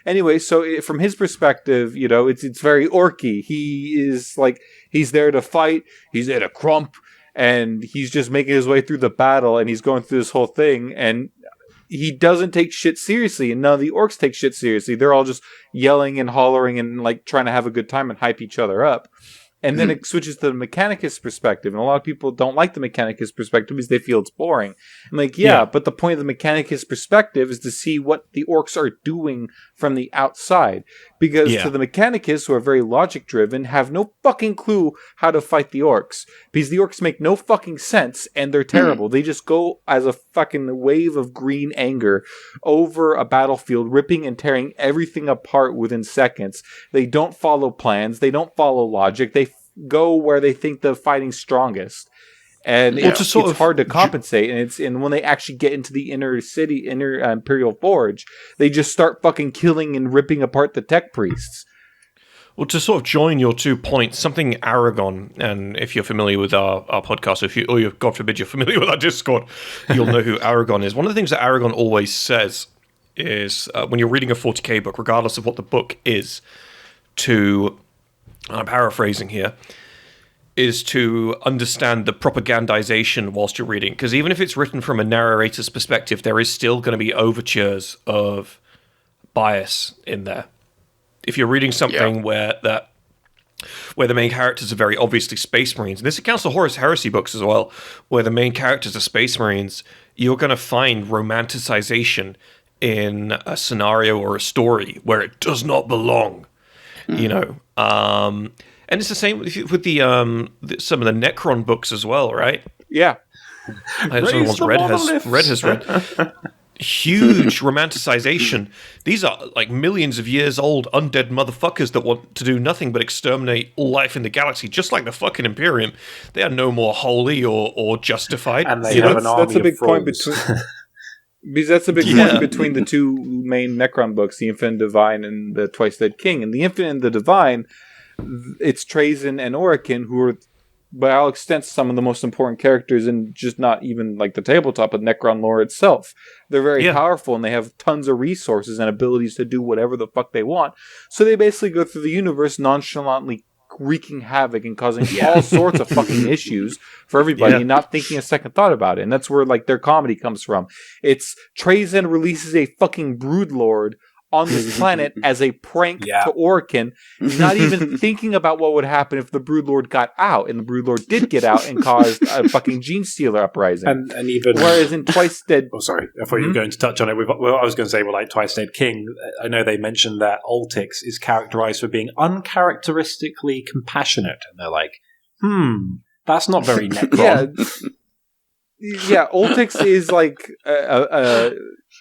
Anyway, so from his perspective, it's very orky. He is he's there to fight. He's there to crump, and he's just making his way through the battle, and he's going through this whole thing, and he doesn't take shit seriously, and none of the orcs take shit seriously. They're all just yelling and hollering and trying to have a good time and hype each other up. And then it switches to the Mechanicus perspective, and a lot of people don't like the Mechanicus perspective because they feel it's boring. I'm but the point of the Mechanicus perspective is to see what the orcs are doing from the outside. Because to the Mechanicus, who are very logic-driven, have no fucking clue how to fight the orcs. Because the orcs make no fucking sense, and they're terrible. They just go as a fucking wave of green anger over a battlefield, ripping and tearing everything apart within seconds. They don't follow plans. They don't follow logic. They go where they think the fighting's strongest. And it's hard to compensate, and when they actually get into the inner Imperial Forge, they just start fucking killing and ripping apart the tech priests. Well, to sort of join your 2 points, something Aragon, and if you're familiar with our podcast, or God forbid you're familiar with our Discord, you'll know who Aragon is. One of the things that Aragon always says is when you're reading a 40k book, regardless of what the book is, I'm paraphrasing here, is to understand the propagandization whilst you're reading. Because even if it's written from a narrator's perspective, there is still going to be overtures of bias in there. If you're reading something where the main characters are very obviously Space Marines, and this accounts for Horus Heresy books as well, where the main characters are Space Marines, you're going to find romanticization in a scenario or a story where it does not belong. You know, and it's the same with some of the Necron books as well, right? Yeah, those are the ones Red has read. Huge romanticization. These are like millions of years old undead motherfuckers that want to do nothing but exterminate all life in the galaxy, just like the fucking Imperium. They are no more holy or justified. And they have an army that's a big of point fools. because that's a big point between the two main Necron books, the Infinite Divine and the Twice Dead King. And the Infinite and the Divine, it's Trazyn and Orican, who are, by all extents, some of the most important characters in just not even like the tabletop of Necron lore itself. They're very powerful, and they have tons of resources and abilities to do whatever the fuck they want. So they basically go through the universe nonchalantly wreaking havoc and causing all sorts of fucking issues for everybody and not thinking a second thought about it. And that's where like their comedy comes from. It's Trazyn releases a fucking broodlord on this planet as a prank to Orican, not even thinking about what would happen if the Broodlord got out, and the Broodlord did get out and caused a fucking Gene Stealer uprising. And even whereas in Twice Dead, I thought you were going to touch on it. I was going to say, like Twice Dead King. I know they mentioned that Altix is characterized for being uncharacteristically compassionate, and they're like, that's not very Necron. Yeah, Altix is like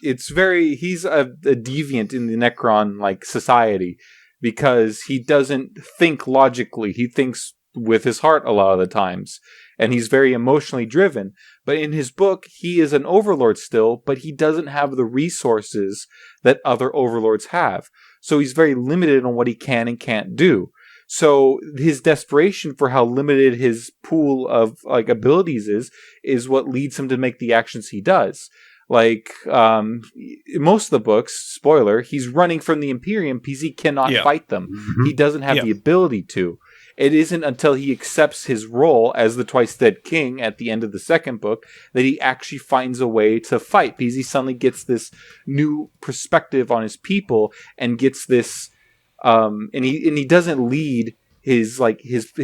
he's a deviant in the Necron like society, because he doesn't think logically. He thinks with his heart a lot of the times, and he's very emotionally driven. But in his book, he is an overlord still, but he doesn't have the resources that other overlords have. So he's very limited on what he can and can't do. So his desperation for how limited his pool of like abilities is what leads him to make the actions he does. Like most of the books, spoiler, he's running from the Imperium because he cannot fight them. He doesn't have the ability to. It isn't until he accepts his role as the Twice Dead King at the end of the second book that he actually finds a way to fight, because he suddenly gets this new perspective on his people and gets this. And he doesn't lead his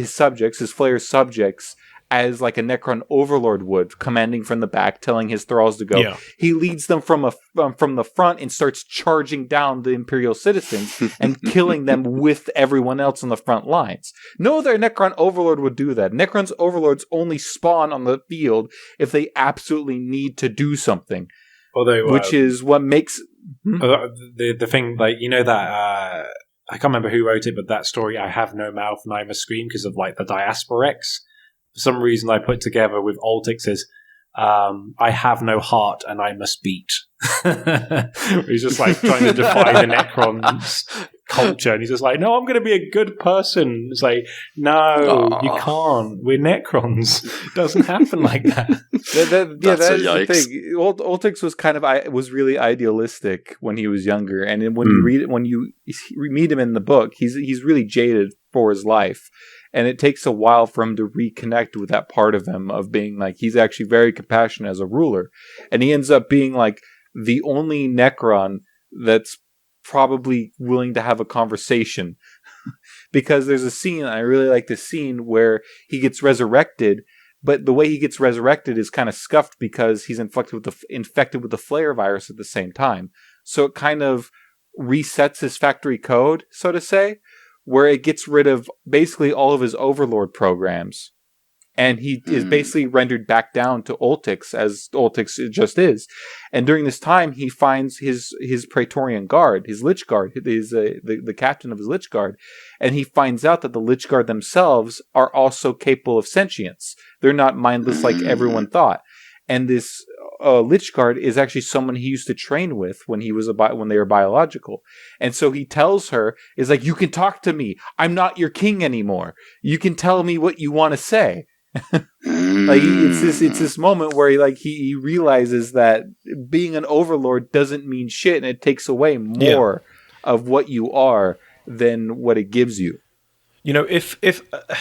subjects, his Flayer's subjects, as like a Necron overlord would, commanding from the back, telling his thralls to go. Yeah. He leads them from the front and starts charging down the Imperial citizens and killing them with everyone else on the front lines. No other Necron overlord would do that. Necron's overlords only spawn on the field if they absolutely need to do something. Which is what makes the thing, like, you know, that I can't remember who wrote it, but that story, I Have No Mouth and I Must Scream, because of like the Diasporex. For some reason, I put together with Altix is I have no heart and I must beat. He's just like trying to defy the Necron culture, and he's just like, no, I'm going to be a good person. It's like, no, you can't. We're Necrons. It doesn't happen like that. That's the thing. Altix was really idealistic when he was younger, and when you meet him in the book, he's really jaded for his life. And it takes a while for him to reconnect with that part of him of being like, he's actually very compassionate as a ruler. And he ends up being like the only Necron that's probably willing to have a conversation. Because there's a scene, I really like the scene where he gets resurrected, but the way he gets resurrected is kind of scuffed because he's infected with the Flare virus at the same time. So it kind of resets his factory code, so to say, where it gets rid of basically all of his overlord programs. And he is basically rendered back down to Oltix, as Oltix just is. And during this time, he finds his Praetorian Guard, his Lich Guard, the captain of his Lich Guard, and he finds out that the Lich Guard themselves are also capable of sentience. They're not mindless like everyone thought. And this Lich Guard is actually someone he used to train with when they were biological. And so he tells her, is like, you can talk to me. I'm not your king anymore. You can tell me what you want to say. Like it's this moment where he realizes that being an overlord doesn't mean shit, and it takes away more of what you are than what it gives you. You know, if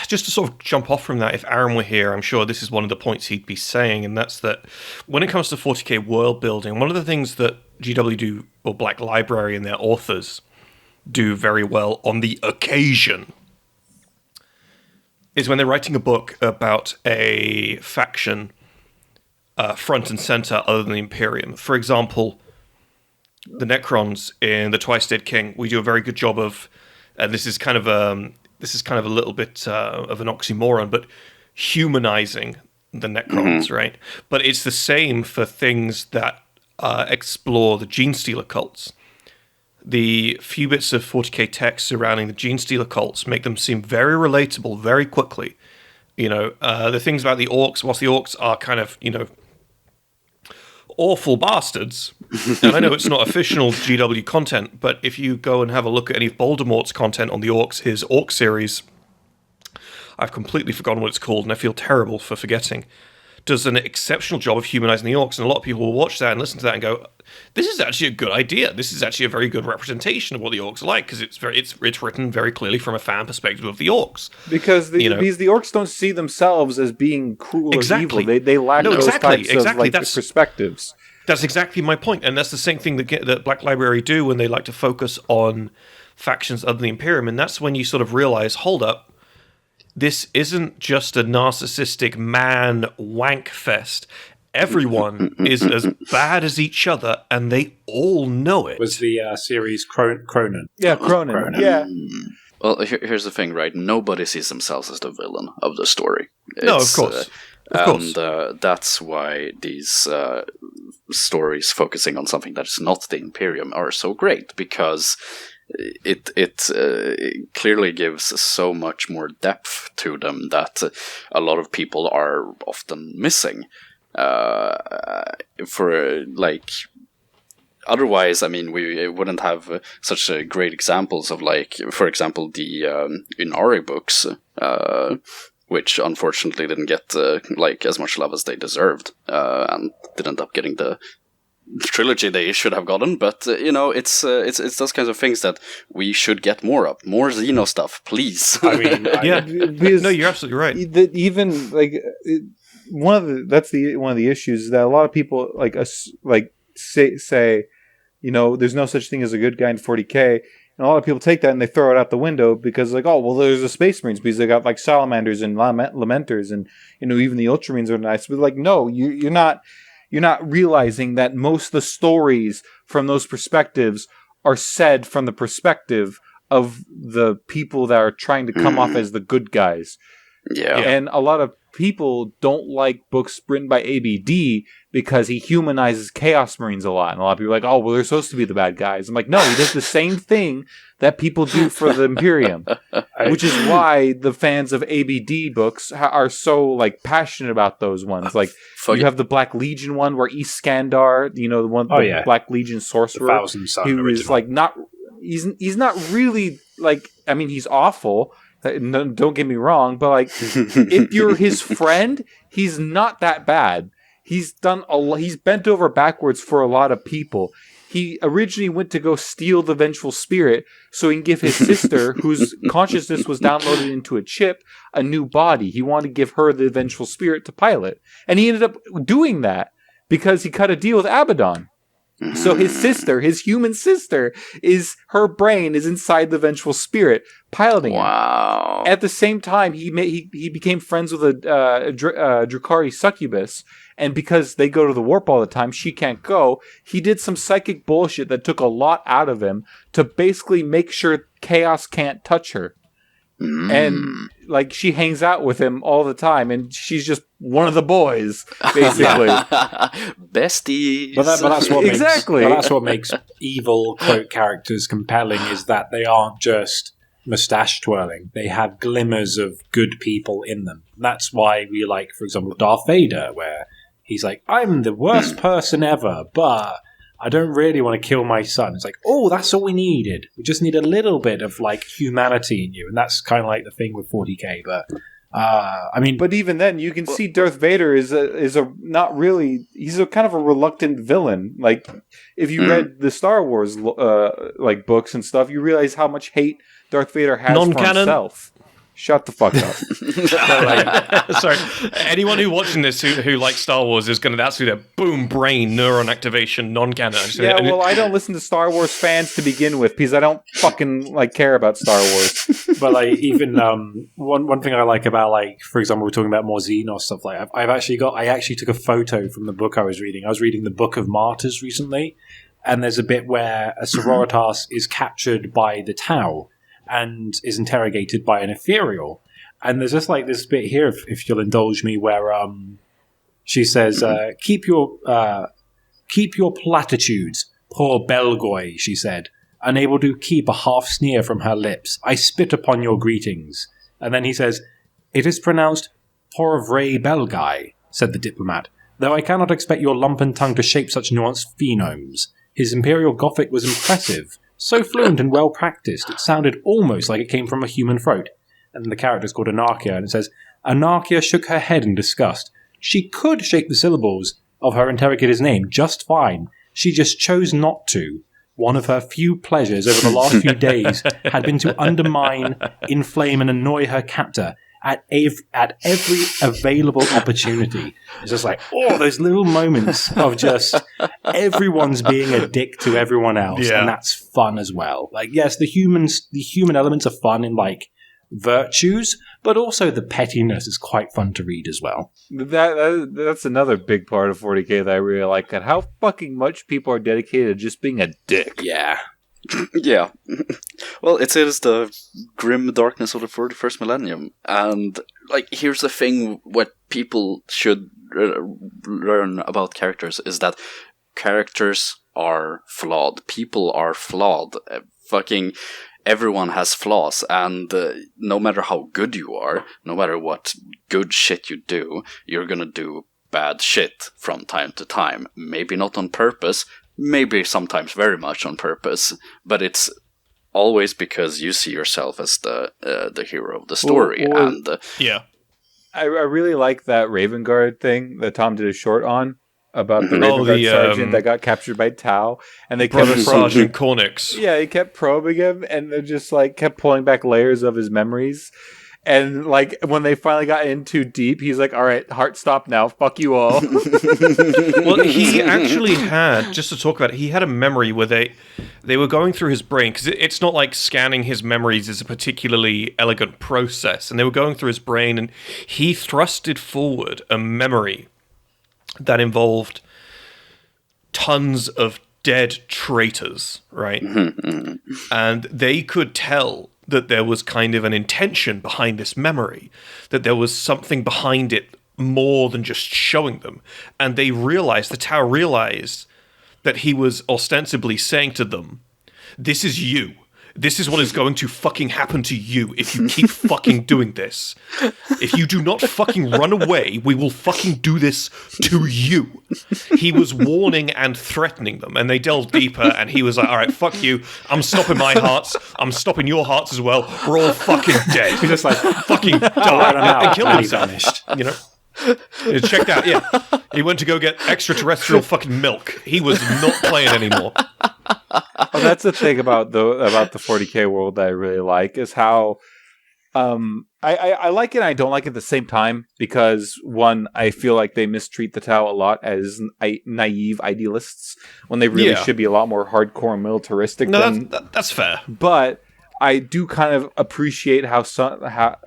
just to sort of jump off from that, if Aaron were here, I'm sure this is one of the points he'd be saying, and that's that when it comes to 40k world building, one of the things that GW do, or Black Library and their authors do very well on the occasion, is when they're writing a book about a faction front and center other than the Imperium. For example, the Necrons in The Twice Dead King, we do a very good job of, and this is kind of a little bit of an oxymoron, but humanizing the Necrons, right? But it's the same for things that explore the Genestealer cults. The few bits of 40k text surrounding the Genestealer cults make them seem very relatable very quickly. You know, the things about the orcs, whilst the orcs are kind of, you know, awful bastards, and I know it's not official GW content, but if you go and have a look at any of Voldemort's content on the orcs, his orc series, I've completely forgotten what it's called, and I feel terrible for forgetting, does an exceptional job of humanizing the orcs, and a lot of people will watch that and listen to that and go, this is actually a good idea. This is actually a very good representation of what the orcs are like, because it's written very clearly from a fan perspective of the orcs. Because the orcs don't see themselves as being cruel or evil. They lack those types of perspectives. That's exactly my point, and that's the same thing that Black Library do when they like to focus on factions other than the Imperium, and that's when you sort of realize, hold up, this isn't just a narcissistic man wank fest. Everyone is as bad as each other, and they all know it. Was the series Cronin? Yeah, Cronin. Yeah. Well, here's the thing, right? Nobody sees themselves as the villain of the story. No, of course. And that's why these stories focusing on something that is not the Imperium are so great, because it clearly gives so much more depth to them that a lot of people are often missing. Otherwise, I mean, we wouldn't have such great examples of, like, for example, the Inari books, which unfortunately didn't get as much love as they deserved, and didn't end up getting the trilogy they should have gotten. But it's those kinds of things that we should get more of. More Xeno stuff, please. I mean, no, you're absolutely right. Even one of the issues is that a lot of people say there's no such thing as a good guy in 40k, and a lot of people take that and they throw it out the window because there's the Space Marines because they got like salamanders and lamenters, and even the Ultramarines are nice. But no, you're not realizing that most of the stories from those perspectives are said from the perspective of the people that are trying to come off as the good guys. Yeah. And a lot of people don't like books written by ABD because he humanizes Chaos Marines a lot. And a lot of people are like, they're supposed to be the bad guys. I'm like, no, he does the same thing that people do for the Imperium. Which is why the fans of ABD books are so passionate about those ones. You have the Black Legion one where Iskandar, the one, Black Legion sorcerer, who is he's not really he's awful. Don't get me wrong, but if you're his friend, he's not that bad. He's done he's bent over backwards for a lot of people. He originally went to go steal the Vengeful Spirit so he can give his sister, whose consciousness was downloaded into a chip, a new body. He wanted to give her the Vengeful Spirit to pilot. And he ended up doing that because he cut a deal with Abaddon. So his sister, his human sister, her brain is inside the Vengeful Spirit, piloting it. Wow. At the same time, he became friends with a Drukhari succubus, and because they go to the warp all the time, she can't go. He did some psychic bullshit that took a lot out of him to basically make sure chaos can't touch her. And like she hangs out with him all the time, and she's just one of the boys, basically. Besties. But that's what Exactly. that's what makes evil quote characters compelling, is that they aren't just mustache twirling. They have glimmers of good people in them. That's why we like, for example, Darth Vader, where he's like, I'm the worst person ever, but I don't really want to kill my son. It's like, oh, that's all we needed. We just need a little bit of like humanity in you, and that's kind of like the thing with 40k. But I mean, but even then, you can see Darth Vader is a not really. He's a kind of a reluctant villain. Like if you read the Star Wars like books and stuff, you realize how much hate Darth Vader has for himself. Shut the fuck up. Sorry, anyone who watching this who likes Star Wars is going to that's their boom brain neuron activation non-canon. Yeah, well, I don't listen to Star Wars fans to begin with because I don't fucking like care about Star Wars. But like even one thing I like about, like, for example, we're talking about more Xenos stuff. Like I actually took a photo from the book I was reading. I was reading the Book of Martyrs recently, and there's a bit where a sororitas is captured by the Tau and is interrogated by an ethereal. And there's just like this bit here, if you'll indulge me, where she says, keep your platitudes, poor Belgoy, she said, unable to keep a half sneer from her lips. I spit upon your greetings. And then he says, it is pronounced poor Vray Belgai, said the diplomat, though I cannot expect your lumpen tongue to shape such nuanced phenomes. His imperial Gothic was impressive. So fluent and well practiced, it sounded almost like it came from a human throat. And the character's called Anarchia, and it says, Anarchia shook her head in disgust. She could shape the syllables of her interrogator's name just fine. She just chose not to. One of her few pleasures over the last few days had been to undermine, inflame, and annoy her captor at every available opportunity. It's just like, oh, those little moments of just everyone's being a dick to everyone else, and that's fun as well. Like, yes, the human elements are fun in like virtues, but also the pettiness is quite fun to read as well. That's another big part of 40k that I really like, and how fucking much people are dedicated to just being a dick. Yeah. Yeah. Well, it is the grim darkness of the 41st millennium. And, like, here's the thing what people should learn about characters is that characters are flawed. People are flawed. Fucking everyone has flaws. And no matter how good you are, no matter what good shit you do, you're gonna do bad shit from time to time. Maybe not on purpose. Maybe sometimes very much on purpose, but it's always because you see yourself as the hero of the story. I really like that Raven Guard thing that Tom did a short on about the Raven Guard sergeant that got captured by Tau, and they kept Sergeant Cornix. Yeah, he kept probing him, and they just like kept pulling back layers of his memories. And, like, when they finally got in too deep, he's like, all right, heart stop now. Fuck you all. Well, he actually had, just to talk about it, he had a memory where they were going through his brain, because it's not like scanning his memories is a particularly elegant process, and they were going through his brain, and he thrusted forward a memory that involved tons of dead traitors, right? And they could tell that there was kind of an intention behind this memory, that there was something behind it more than just showing them. And they realized, the Tau realized, that he was ostensibly saying to them, this is you. This is what is going to fucking happen to you if you keep fucking doing this. If you do not fucking run away, we will fucking do this to you. He was warning and threatening them, and they delved deeper, and he was like, all right, fuck you. I'm stopping my hearts. I'm stopping your hearts as well. We're all fucking dead. He's just like, fucking die. And killed himself. You know? Check that, yeah. He went to go get extraterrestrial fucking milk. He was not playing anymore. Well, that's the thing about the 40k world that I really like, is how I like it and I don't like it at the same time, because one, I feel like they mistreat the Tau a lot as naive idealists when they really should be a lot more hardcore and militaristic. That's fair. But I do kind of appreciate how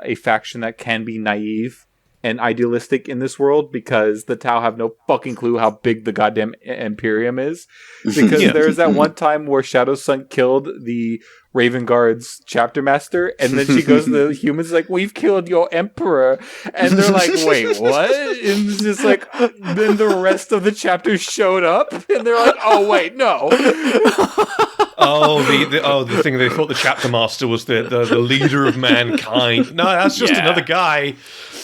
a faction that can be naive and idealistic in this world because the Tau have no fucking clue how big the goddamn Imperium is. Because there's that one time where Shadow Sun killed the Raven Guard's chapter master, and then she goes to the humans like, "We've killed your emperor," and they're like, "Wait, what?" And it's just like, then the rest of the chapter showed up, and they're like, "Oh wait, no." The thing they thought the chapter master was the leader of mankind. No, that's just another guy.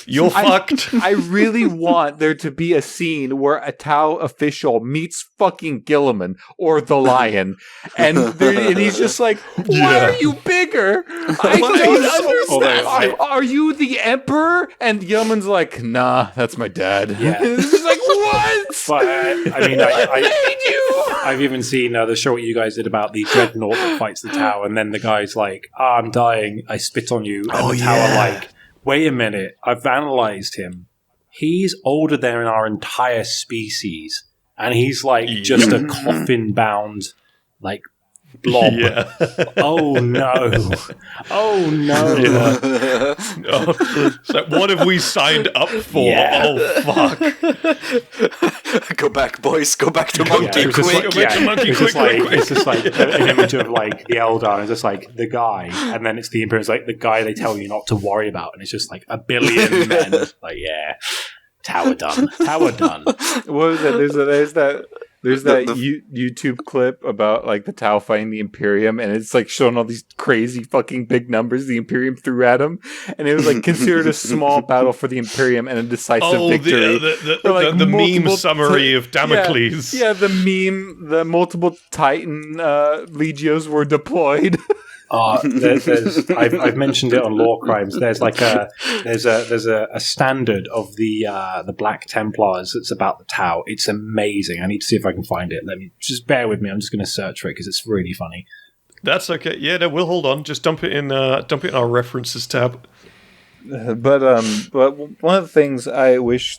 You're fucked. I really want there to be a scene where a Tau official meets fucking Gilliman or the Lion, and he's just like, "Why are you bigger? I don't understand. Are you the Emperor?" And Gilliman's like, "Nah, that's my dad." Yeah. It's just like, what? But I mean, I've even seen the show what you guys did about the dreadnought that fights the Tau, and then the guy's like, "I'm dying. I spit on you," and the Tau are like, "Wait a minute, I've analyzed him. He's older than our entire species, and he's like just a coffin-bound, like, blob." Yeah. Oh no! Oh no! Yeah. So what have we signed up for? Yeah. Oh fuck! Go back, boys. Go back to Monkey it was just quick. it's just like an image of like the Eldar, and it's just like the guy, and then it's the Imperium, it's like the guy they tell you not to worry about, and it's just like 1 billion men. Like, yeah, Tower done. What was that? There's that YouTube clip about like the Tau fighting the Imperium, and it's like showing all these crazy fucking big numbers the Imperium threw at him, and it was like considered a small battle for the Imperium and a decisive victory. The meme summary of Damocles. The multiple Titan legios were deployed. I've mentioned it on Law Crimes. There's like a standard of the Black Templars that's about the Tau. It's amazing. I need to see if I can find it. Let me just bear with me. I'm just going to search for it because it's really funny. That's okay. Yeah, no, we'll hold on. Just dump it in our references tab. But one of the things I wish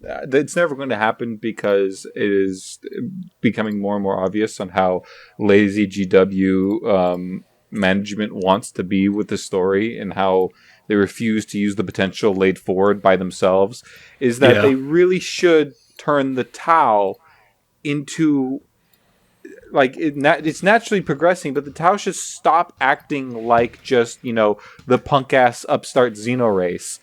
it's never going to happen because it is becoming more and more obvious on how lazy GW management wants to be with the story and how they refuse to use the potential laid forward by themselves, is that they really should turn the Tau into, like, it's naturally progressing, but the Tau should stop acting like just, the punk-ass upstart Xeno race.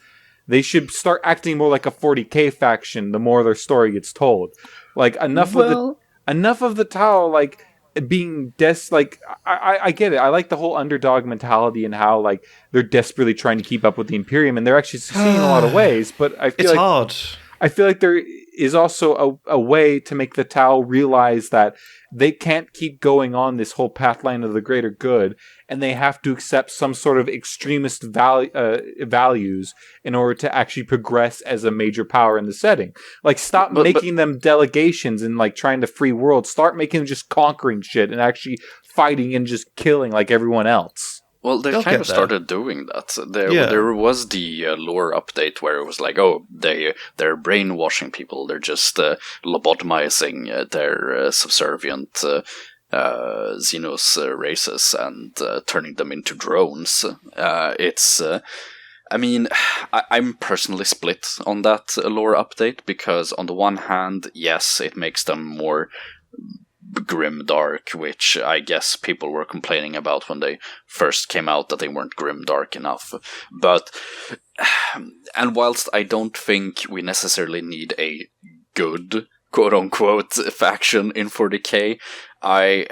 They should start acting more like a 40k faction the more their story gets told. Like, enough of the Tau, like, being I get it. I like the whole underdog mentality and how like they're desperately trying to keep up with the Imperium, and they're actually succeeding in a lot of ways. But I feel hard. I feel like there is also a way to make the Tau realize that they can't keep going on this whole pathline of the greater good, and they have to accept some sort of extremist values in order to actually progress as a major power in the setting. Like, stop making them delegations and like trying to free world. Start making them just conquering shit and actually fighting and just killing like everyone else. Well, they kind of started doing that. There was the lore update where it was like, oh, they're brainwashing people. They're just lobotomizing their subservient Xenos races and turning them into drones. I'm personally split on that lore update because on the one hand, yes, it makes them more grim dark, which I guess people were complaining about when they first came out, that they weren't grim dark enough. But and whilst I don't think we necessarily need a good quote unquote faction in 40k, I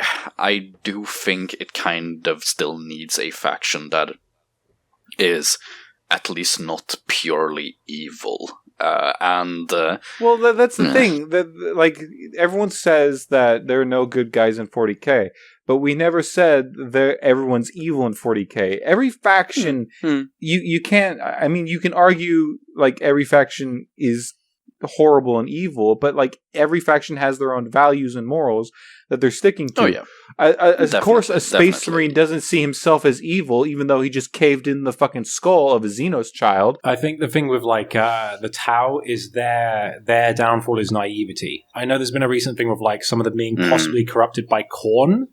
do think it kind of still needs a faction that is at least not purely evil. Well, that's the thing. That, like, everyone says that there are no good guys in 40k, but we never said that everyone's evil in 40k. Every faction, you can't. I mean, you can argue like every faction is horrible and evil, but like every faction has their own values and morals that they're sticking to. Oh yeah. Of course, a Space Marine doesn't see himself as evil, even though he just caved in the fucking skull of a Xenos child. I think the thing with like the Tau is their downfall is naivety. I know there's been a recent thing with like some of them being possibly corrupted by Khorne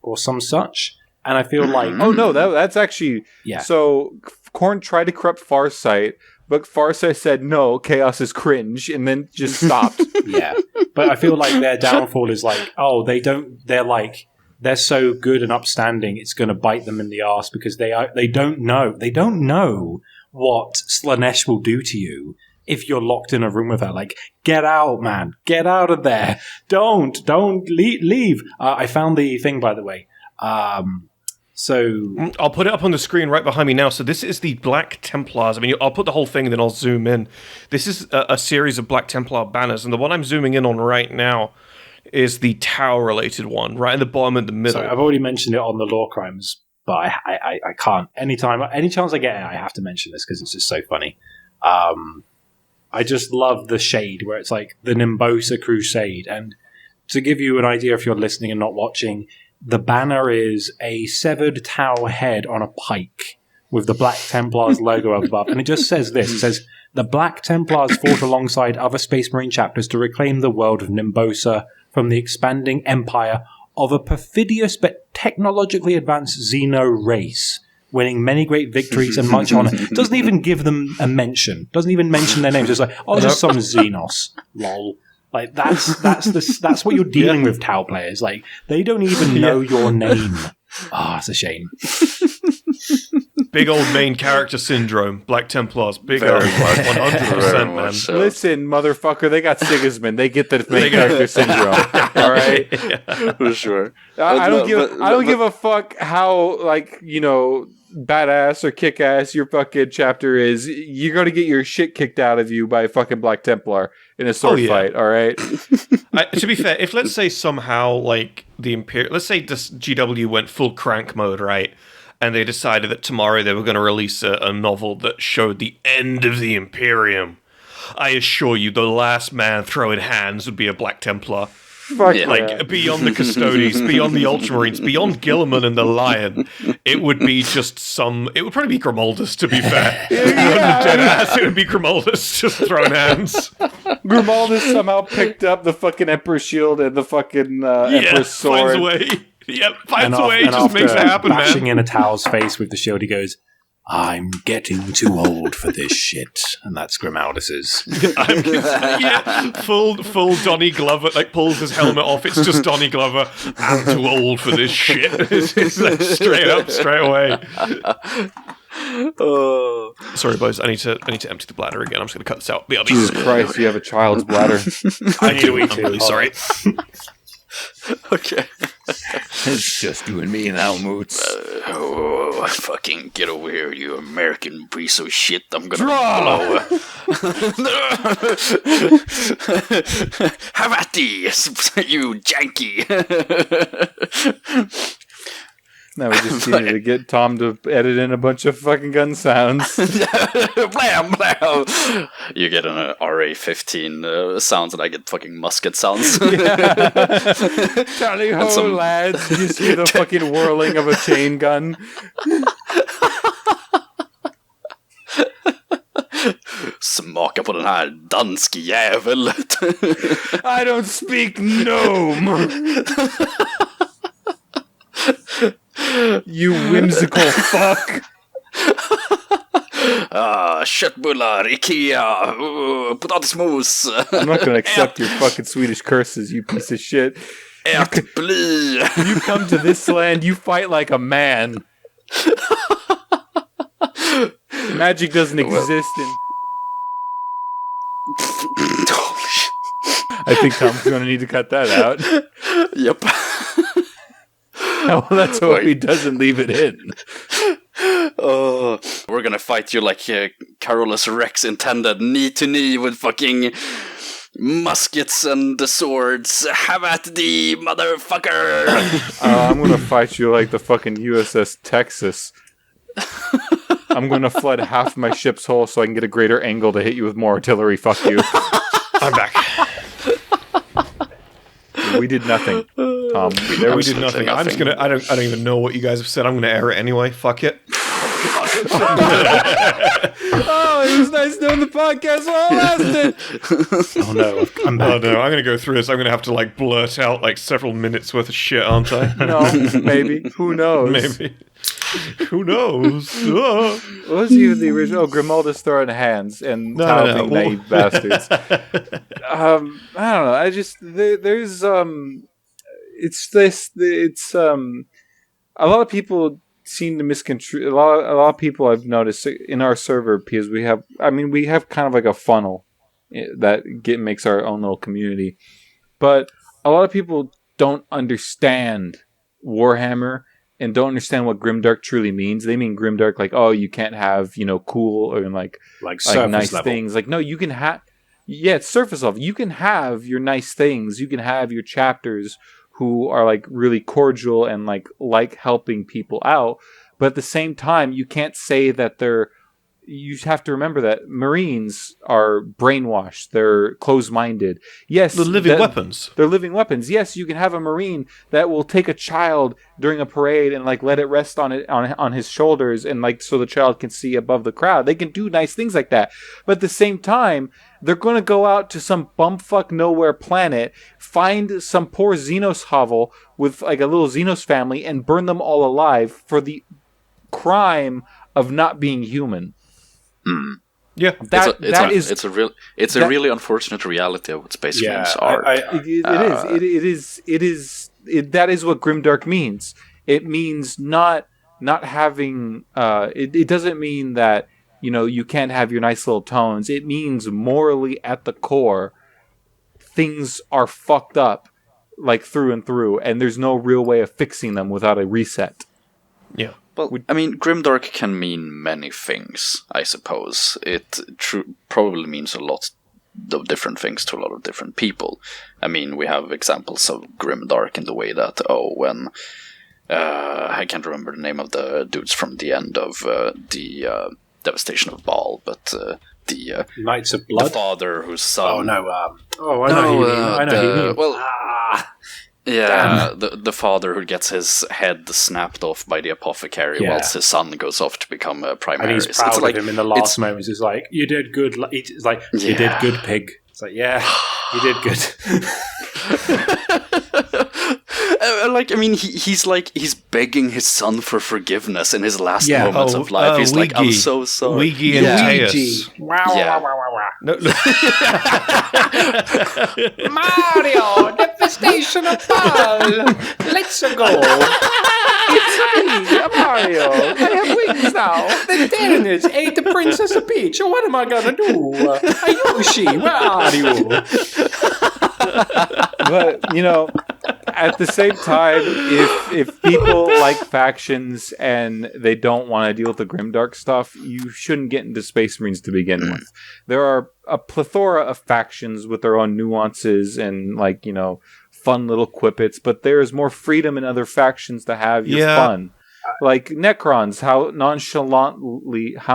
or some such, and I feel like that's actually So Khorne tried to corrupt Farsight, but Farsight said, no, chaos is cringe, and then just stopped. Yeah. But I feel like their downfall is like, they're so good and upstanding, it's going to bite them in the arse because they don't know what Slanesh will do to you if you're locked in a room with her. Like, get out, man. Get out of there. Don't leave. I found the thing, by the way. So I'll put it up on the screen right behind me now. So this is the Black Templars. I mean, I'll put the whole thing and then I'll zoom in. This is a series of Black Templar banners, and the one I'm zooming in on right now is the Tower-related one, right in the bottom in the middle. I've already mentioned it on the Law Crimes, but I can't. Any chance I get it, I have to mention this because it's just so funny. I just love the shade where it's like the Nimbosa Crusade. And to give you an idea if you're listening and not watching, the banner is a severed tower head on a pike with the Black Templars logo up above. And it just says this. It says, the Black Templars fought alongside other Space Marine chapters to reclaim the world of Nimbosa from the expanding empire of a perfidious but technologically advanced Xeno race, winning many great victories and much honor. Doesn't even give them a mention. Doesn't even mention their names. It's like, oh, just some Xenos. Lol. Like, that's what you're dealing with, Tau players. Like, they don't even know your name. Ah, it's a shame. Big old main character syndrome. Black Templars. Big old 100%, man. So. Listen, motherfucker, they got Sigismund. They get the main character syndrome. All right, For sure. I don't give a fuck how, like, you know, badass or kick-ass your fucking chapter is. You're gonna get your shit kicked out of you by a fucking Black Templar in a sword fight. All right. To be fair, if let's say somehow like the Imperium, let's say this GW went full crank mode, right? And they decided that tomorrow they were going to release a novel that showed the end of the Imperium. I assure you, the last man throwing hands would be a Black Templar. Fuck Like, beyond the Custodes, beyond the Ultramarines, beyond Gilliman and the Lion, it would be just it would probably be Grimaldus, to be fair. Deadass, it would be Grimaldus just throwing hands. Grimaldus somehow picked up the fucking Emperor's shield and the fucking Emperor's sword. Finds a way. Yep, finds a way, just makes it happen, bashing man. in a Tau's face with the shield, he goes, I'm getting too old for this shit. And that's Grimaldus's. Full Donny Glover, like, pulls his helmet off. It's just Donny Glover. I'm too old for this shit. It's like straight up, straight away. Sorry, boys. I need to empty the bladder again. I'm just going to cut this out. BRB. Jesus Christ, you have a child's bladder. I do. I'm really sorry. Okay. It's just you and me now, Moots. Fucking get over here, you American piece of shit. I'm gonna blow. Have at these, you janky. Now we just needed to get Tom to edit in a bunch of fucking gun sounds. Blam, blam. You get an RA-15 sounds, and I get fucking musket sounds. Tally ho, lads. You see the fucking whirling of a chain gun. Smaka på den här dansk jävel. I don't speak gnome. You whimsical fuck. Köttbullar, Ikea, potatismos. I'm not gonna accept your fucking Swedish curses, you piece of shit. Ät bly. You come to this land, you fight like a man. Magic doesn't exist in... I think Tom's gonna need to cut that out. Yep. Well, that's what he doesn't leave it in. We're gonna fight you like Carolus Rex intended, knee to knee with fucking muskets and the swords. Have at thee, motherfucker! I'm gonna fight you like the fucking USS Texas. I'm gonna flood half my ship's hull so I can get a greater angle to hit you with more artillery. Fuck you. I'm back. We did nothing, Tom. We did nothing. I'm just gonna. I don't even know what you guys have said. I'm gonna air it anyway. Fuck it. Oh, it was nice knowing the podcast while it lasted. Oh no, I'm back. Oh no, I'm gonna go through this. I'm gonna have to like blurt out like several minutes worth of shit, aren't I? No, maybe. Who knows? Maybe. Who knows? Oh. What was even the original? Oh, Grimaldus throwing hands and Tau being naive bastards. I don't know. I just there's it's a lot of people seem to misconstrue. A lot of people I've noticed in our server, because we have kind of like a funnel that makes our own little community, but a lot of people don't understand Warhammer and don't understand what grimdark truly means. They mean grimdark like, oh, you can't have, cool or like nice level things. Like, no, you can have. Yeah, it's surface level. You can have your nice things. You can have your chapters who are like really cordial and like helping people out. But at the same time, you can't say that you have to remember that Marines are brainwashed. They're closed-minded. Yes, they're living weapons. They're living weapons. Yes, you can have a Marine that will take a child during a parade and let it rest on his shoulders and so the child can see above the crowd. They can do nice things like that. But at the same time, they're going to go out to some bumfuck nowhere planet, find some poor Xenos hovel with a little Xenos family and burn them all alive for the crime of not being human. Mm. Yeah, it's a really unfortunate reality of what Space Marines are. That is what grimdark means. It means not having. It doesn't mean that you can't have your nice little tones. It means morally at the core, things are fucked up, through and through, and there's no real way of fixing them without a reset. Yeah. Well, grimdark can mean many things, I suppose. It probably means a lot of different things to a lot of different people. We have examples of grimdark in the way that, when... I can't remember the name of the dudes from the end of the Devastation of Baal, but the... Knights of Blood? The father whose son... Oh, no. I know who you mean. Well... Yeah, the father who gets his head snapped off by the apothecary whilst his son goes off to become a primarist. And he's proud of him in the last moments. He's like, you did good. It's like, you did good, pig. It's like, yeah, you did good. he's begging his son for forgiveness in his last moments of life. He's like, I'm so sorry. Luigi and Teus. Wow. No. Mario, devastation of Baal. Let's go. It's me, Mario. I have wings now. The Tyranids ate the Princess Peach. What am I gonna do? Yoshi, where are you? But at the same time, if people like factions and they don't want to deal with the grimdark stuff, you shouldn't get into Space Marines to begin with. There are a plethora of factions with their own nuances and fun little quippets, but there is more freedom in other factions to have your fun. Like Necrons, how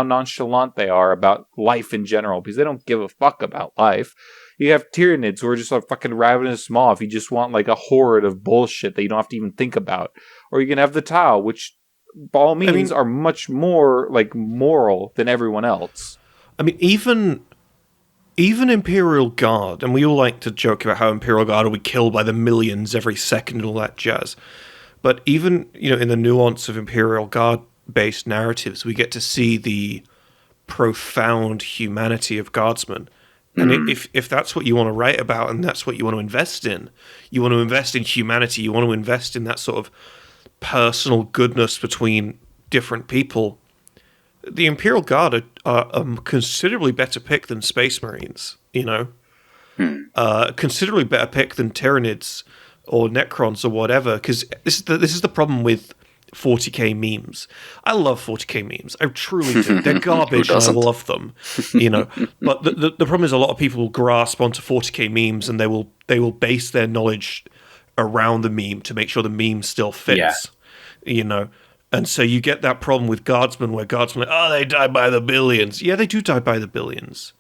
nonchalant they are about life in general, because they don't give a fuck about life. You have Tyranids who are just fucking ravenous maw if you just want a horde of bullshit that you don't have to even think about. Or you can have the Tau, which by all means are much more moral than everyone else. Even Imperial Guard, and we all like to joke about how Imperial Guard will be killed by the millions every second and all that jazz. But even, in the nuance of Imperial Guard-based narratives, we get to see the profound humanity of Guardsmen. And if that's what you want to write about and that's what you want to invest in humanity, you want to invest in that sort of personal goodness between different people, the Imperial Guard are a considerably better pick than Space Marines, considerably better pick than Tyranids or Necrons or whatever, because this is the problem with 40k memes. I love 40k memes. I truly do. They're garbage and I love them. But the problem is a lot of people will grasp onto 40k memes and they will base their knowledge around the meme to make sure the meme still fits. And so you get that problem with Guardsmen where Guardsmen are like, they die by the billions. Yeah, they do die by the billions.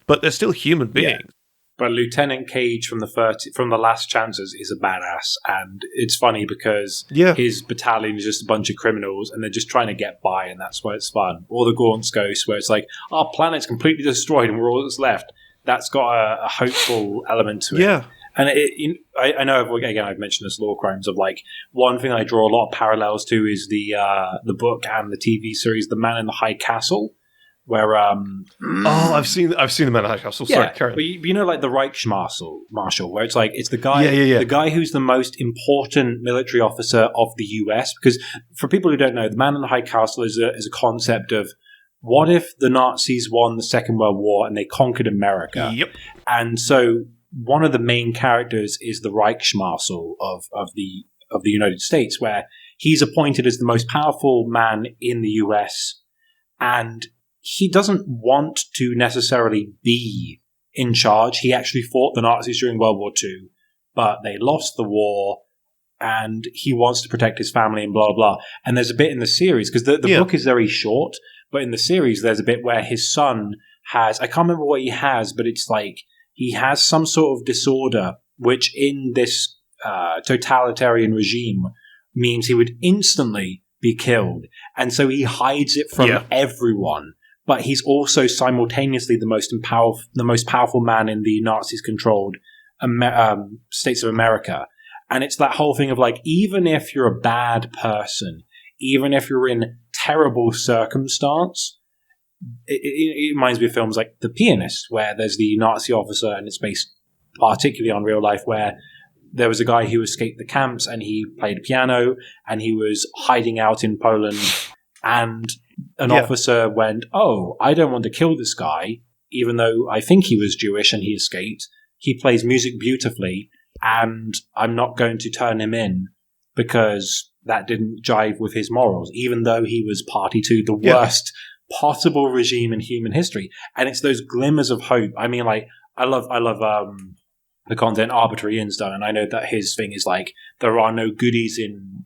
But they're still human beings. Yeah. But Lieutenant Cage from the Last Chances is a badass, and it's funny because his battalion is just a bunch of criminals, and they're just trying to get by, and that's why it's fun. Or the Gaunt's Ghost, where it's like, our planet's completely destroyed, and we're all that's left. That's got a hopeful element to it. Yeah. And I know, again, I've mentioned this law crimes of like, one thing I draw a lot of parallels to is the book and the TV series The Man in the High Castle, where I've seen the Man in the High Castle. Sorry, carry on. But you know, like the Reichsmarshal, where it's like it's the guy, Yeah. the guy who's the most important military officer of the US. Because for people who don't know, the Man in the High Castle is a concept of what if the Nazis won the Second World War and they conquered America? Yep. And so one of the main characters is the Reichsmarshal of the United States, where he's appointed as the most powerful man in the US, and he doesn't want to necessarily be in charge. He actually fought the Nazis during World War II, but they lost the war, and he wants to protect his family and blah, blah. And there's a bit in the series, because the book is very short, but in the series there's a bit where his son has, I can't remember what he has, but it's like he has some sort of disorder, which in this totalitarian regime means he would instantly be killed. And so he hides it from everyone. But he's also simultaneously the most powerful man in the Nazis-controlled states of America. And it's that whole thing of like, even if you're a bad person, even if you're in terrible circumstance, it reminds me of films like The Pianist, where there's the Nazi officer, and it's based particularly on real life, where there was a guy who escaped the camps and he played piano and he was hiding out in Poland, and an officer went, "Oh, I don't want to kill this guy, even though I think he was Jewish and he escaped. He plays music beautifully, and I'm not going to turn him in because that didn't jive with his morals, even though he was party to the worst possible regime in human history." And it's those glimmers of hope. I mean, like, I love the content Arbitrary Ian's done, and I know that his thing is like, there are no goodies in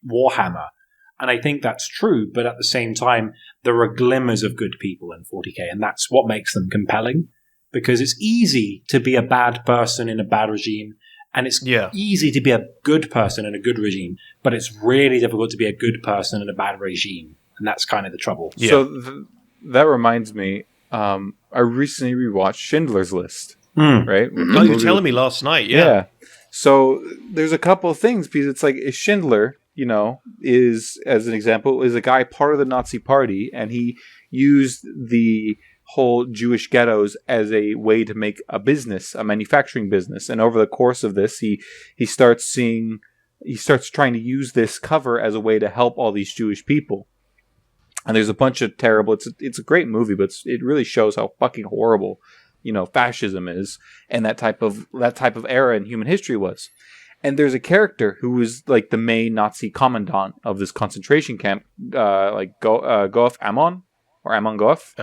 Warhammer. And I think that's true, but at the same time, there are glimmers of good people in 40k, and that's what makes them compelling. Because it's easy to be a bad person in a bad regime, and it's easy to be a good person in a good regime, but it's really difficult to be a good person in a bad regime, and that's kind of the trouble. Yeah. So that reminds me, I recently rewatched Schindler's List, right? Oh, you were telling me last night, yeah. So there's a couple of things, because it's like Schindler, you know, is, as an example, is a guy part of the Nazi party, and he used the whole Jewish ghettos as a way to make a business, a manufacturing business. And over the course of this, he starts trying to use this cover as a way to help all these Jewish people. And there's a bunch of terrible, it's a great movie, but it really shows how fucking horrible, you know, fascism is, and that type of era in human history was. And there's a character who was like the main Nazi commandant of this concentration camp, like Goef Ammon, or Ammon Goef.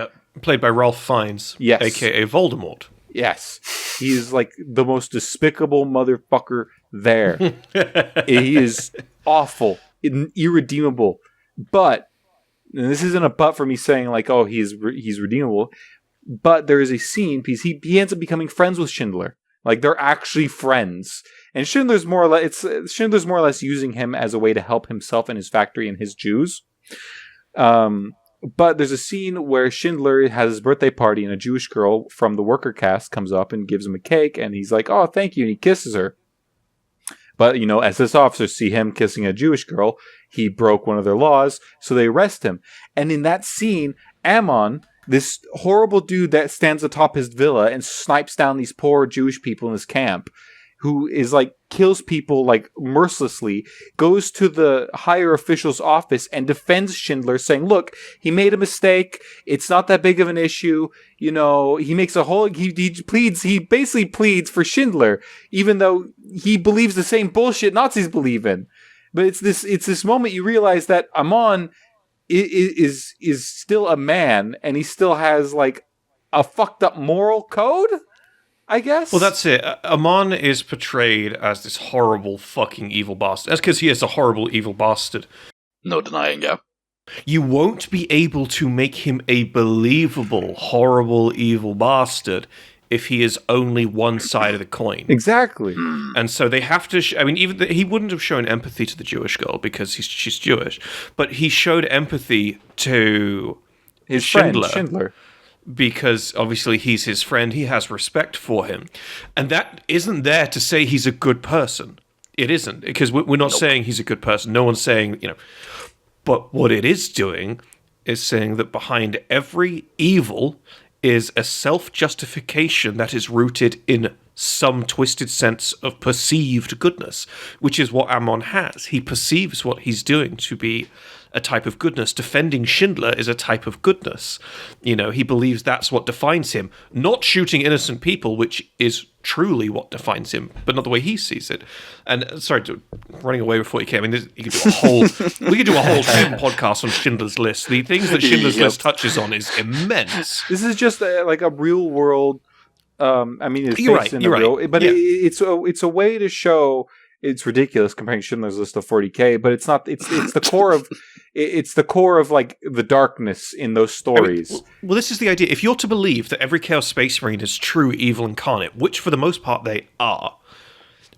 Played by Ralph Fiennes, a.k.a. Voldemort. Yes. He's like the most despicable motherfucker there. He is awful, irredeemable. But, and this isn't a but for me saying like, oh, he's redeemable, but there is a scene, because he ends up becoming friends with Schindler. Like, they're actually friends. And Schindler's more or less using him as a way to help himself and his factory and his Jews. But there's a scene where Schindler has his birthday party, and a Jewish girl from the worker caste comes up and gives him a cake, and he's like, "Oh, thank you," and he kisses her. But, you know, as this officers see him kissing a Jewish girl, he broke one of their laws, so they arrest him. And in that scene, Ammon, this horrible dude that stands atop his villa and snipes down these poor Jewish people in his camp, who is like, kills people like mercilessly, goes to the higher official's office and defends Schindler, saying, look, he made a mistake, it's not that big of an issue, you know, he makes a whole, he basically pleads for Schindler, even though he believes the same bullshit Nazis believe in. But it's this moment you realize that Ammon is still a man, and he still has like a fucked up moral code, I guess. Well, that's it. Ammon is portrayed as this horrible fucking evil bastard. That's because he is a horrible evil bastard. No denying, yeah. You won't be able to make him a believable, horrible evil bastard if he is only one side of the coin. Exactly. And so they have to... he wouldn't have shown empathy to the Jewish girl because she's Jewish, but he showed empathy to his Schindler. Friend, Schindler. because obviously he's his friend, he has respect for him. And that isn't there to say he's a good person. It isn't, because we're not saying he's a good person. No one's saying, But what it is doing is saying that behind every evil is a self-justification that is rooted in some twisted sense of perceived goodness, which is what Ammon has. He perceives what he's doing to be a type of goodness. Defending Schindler is a type of goodness. He believes that's what defines him. Not shooting innocent people, which is truly what defines him, but not the way he sees it. And running away before you came. I mean, we could do a whole 10 podcast on Schindler's List. The things that Schindler's List touches on is immense. This is just like a real world. It's You're based right, in you're a real, right. but Yeah. it's a way to show. It's ridiculous comparing Schindler's List to 40K, but it's not. It's the core of. It's the core of like the darkness in those stories. Well, this is the idea. If you're to believe that every Chaos Space Marine is true evil incarnate, which for the most part they are,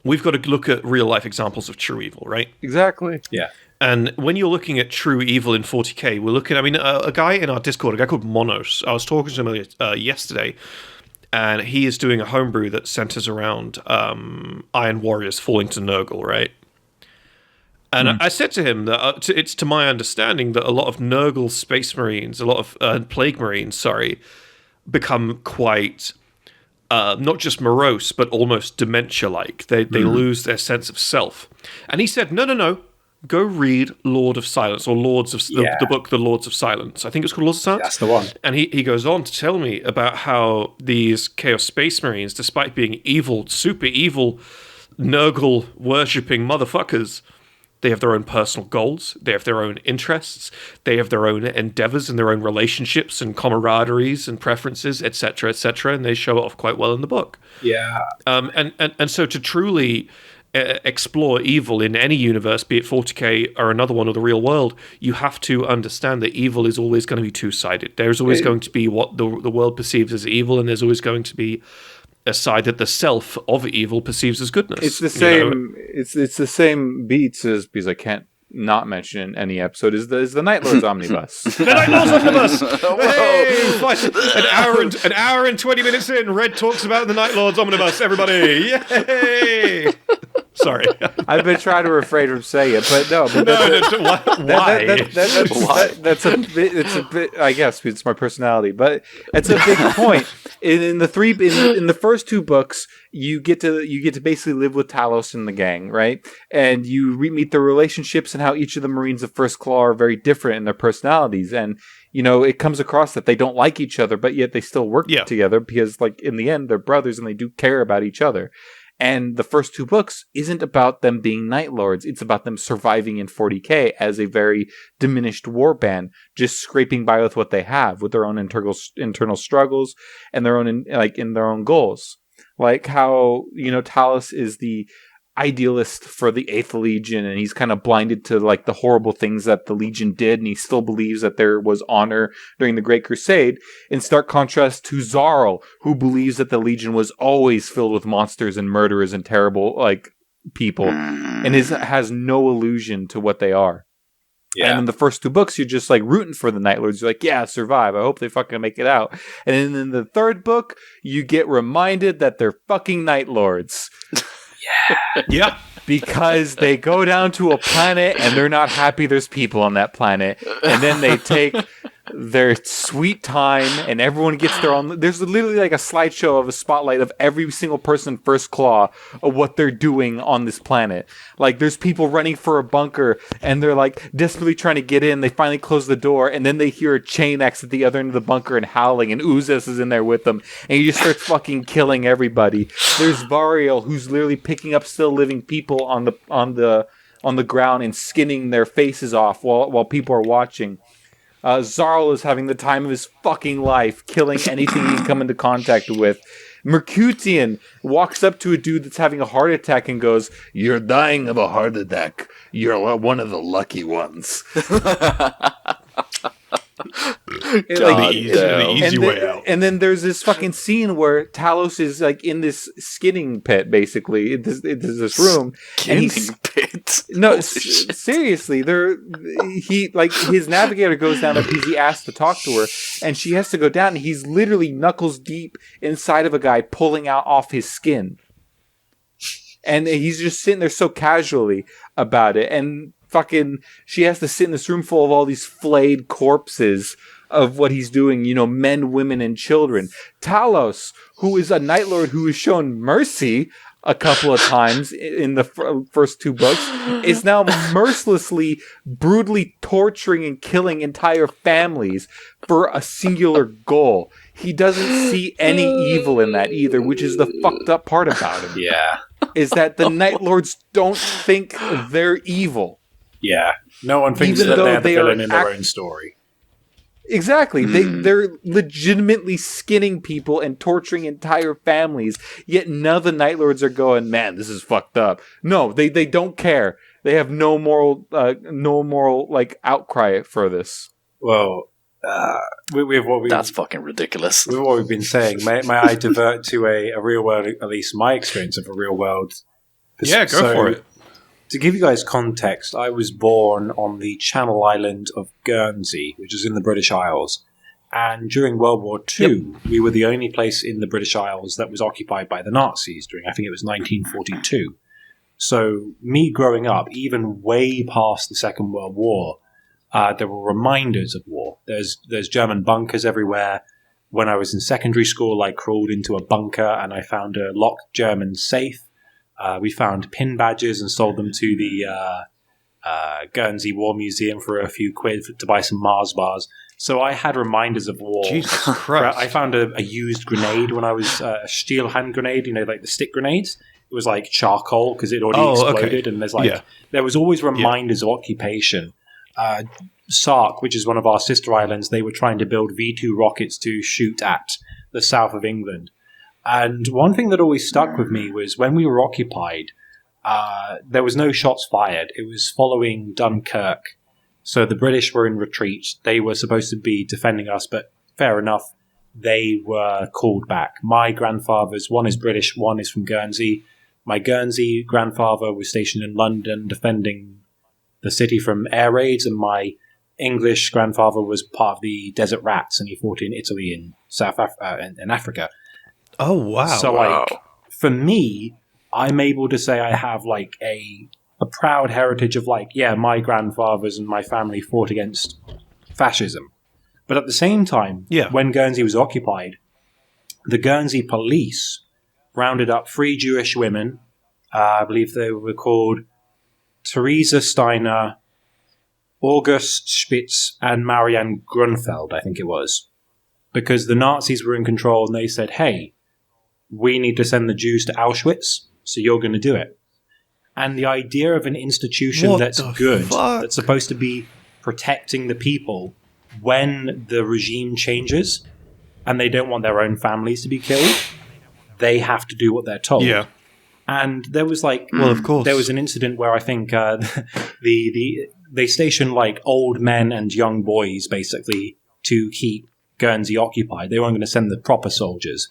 we've got to look at real life examples of true evil, right? Exactly. Yeah. And when you're looking at true evil in 40K, we're looking. A guy in our Discord, a guy called Monos. I was talking to him yesterday. And he is doing a homebrew that centers around Iron Warriors falling to Nurgle, right? And I said to him that it's to my understanding that a lot of Nurgle Space Marines, a lot of Plague Marines, become quite not just morose, but almost dementia-like. They lose their sense of self. And he said, no. Go read Lord of Silence, or the book The Lords of Silence. I think it's called Lords of Silence. That's the one. And he goes on to tell me about how these Chaos Space Marines, despite being evil, super evil, Nurgle worshipping motherfuckers, they have their own personal goals, they have their own interests, they have their own endeavors and their own relationships and camaraderies and preferences, etc., and they show it off quite well in the book. Yeah. And so to truly explore evil in any universe, be it 40K or another one or the real world, you have to understand that evil is always going to be two-sided. There's always going to be what the world perceives as evil, and there's always going to be a side that the self of evil perceives as goodness. It's the same. It's the same beats as, because I can't not mention in any episode, is the Night Lord's Omnibus. The Night Lord's Omnibus! Hey, an hour and 20 minutes in, Red talks about the Night Lord's Omnibus, everybody! Yay! Sorry. I've been trying to refrain from saying it, but no. Why? That's a bit. It's a bit. I guess it's my personality, but it's a big point. In the first two books, you get to basically live with Talos and the gang, right? And you meet the relationships and how each of the Marines of First Claw are very different in their personalities, and it comes across that they don't like each other, but yet they still work together because, like, in the end, they're brothers and they do care about each other. And the first two books isn't about them being Night Lords. It's about them surviving in 40K as a very diminished war band, just scraping by with what they have, with their own internal struggles and their own in their own goals. Like how Talos is the idealist for the 8th Legion, and he's kind of blinded to like the horrible things that the Legion did, and he still believes that there was honor during the Great Crusade, in stark contrast to Zarl, who believes that the Legion was always filled with monsters and murderers and terrible like people, and has no illusion to what they are. Yeah. And in the first two books, you're just like rooting for the Night Lords. You're like, yeah, survive. I hope they fucking make it out. And then in the third book, you get reminded that they're fucking Night Lords. Yeah. Because they go down to a planet and they're not happy there's people on that planet. And then they take their sweet time and everyone gets their own. There's literally like a slideshow of a spotlight of every single person in First Claw of what they're doing on this planet. Like there's people running for a bunker and they're like desperately trying to get in. They finally close the door and then they hear a chain X at the other end of the bunker and howling, and Uzes is in there with them, and you just start fucking killing everybody. There's Variel, who's literally picking up still living people on the ground and skinning their faces off while people are watching. Zarl is having the time of his fucking life, killing anything he can come into contact with. Mercutian walks up to a dude that's having a heart attack and goes, "You're dying of a heart attack. You're one of the lucky ones." God the damn. easy way out. And then there's this fucking scene where Talos is like in this skinning pit, basically. It's this room. And he's pit. no, Holy shit. seriously. He like his navigator goes down there because he asked to talk to her, and she has to go down. And he's literally knuckles deep inside of a guy, pulling out off his skin, and he's just sitting there so casually about it. And fucking, she has to sit in this room full of all these flayed corpses of what he's doing, men, women, and children. Talos, who is a Night Lord who has shown mercy a couple of times in the first two books, is now mercilessly, brutally torturing and killing entire families for a singular goal. He doesn't see any evil in that either, which is the fucked up part about him. Yeah. Is that the Night Lords don't think they're evil. Yeah. No one thinks Even that though they're the they are villain in their own story. Exactly. They're legitimately skinning people and torturing entire families, yet none of the Night Lords are going, man, this is fucked up. No, they don't care. They have no moral like outcry for this. Well, with what we That's fucking ridiculous. with what we've been saying, may I divert to a real world, at least my experience of a real world? Yeah, go for it. To give you guys context, I was born on the Channel Island of Guernsey, which is in the British Isles. And during World War II, we were the only place in the British Isles that was occupied by the Nazis during, I think it was 1942. So me growing up, even way past the Second World War, there were reminders of war. There's German bunkers everywhere. When I was in secondary school, I crawled into a bunker and I found a locked German safe. We found pin badges and sold them to the Guernsey War Museum for a few quid to buy some Mars bars. So I had reminders of war. Jesus Christ. I found a used grenade when I was a steel hand grenade, like the stick grenades. It was like charcoal because it already exploded. Okay. And there was always reminders of occupation. Sark, which is one of our sister islands, they were trying to build V2 rockets to shoot at the south of England. And one thing that always stuck with me was when we were occupied, there was no shots fired. It was following Dunkirk. So the British were in retreat. They were supposed to be defending us, but fair enough, they were called back. My grandfathers, one is British, one is from Guernsey. My Guernsey grandfather was stationed in London defending the city from air raids, and my English grandfather was part of the Desert Rats, and he fought in Italy and in Africa. Oh, wow. So, for me, I'm able to say I have, a proud heritage of, my grandfathers and my family fought against fascism. But at the same time, when Guernsey was occupied, the Guernsey police rounded up 3 Jewish women. I believe they were called Theresa Steiner, August Spitz, and Marianne Grunfeld, I think it was. Because the Nazis were in control and they said, hey, we need to send the Jews to Auschwitz, so you're going to do it. And the idea of an institution that's good, that's supposed to be protecting the people when the regime changes and they don't want their own families to be killed, they have to do what they're told. Yeah. And there was of course. There was an incident where I think they stationed old men and young boys basically to keep Guernsey occupied. They weren't going to send the proper soldiers.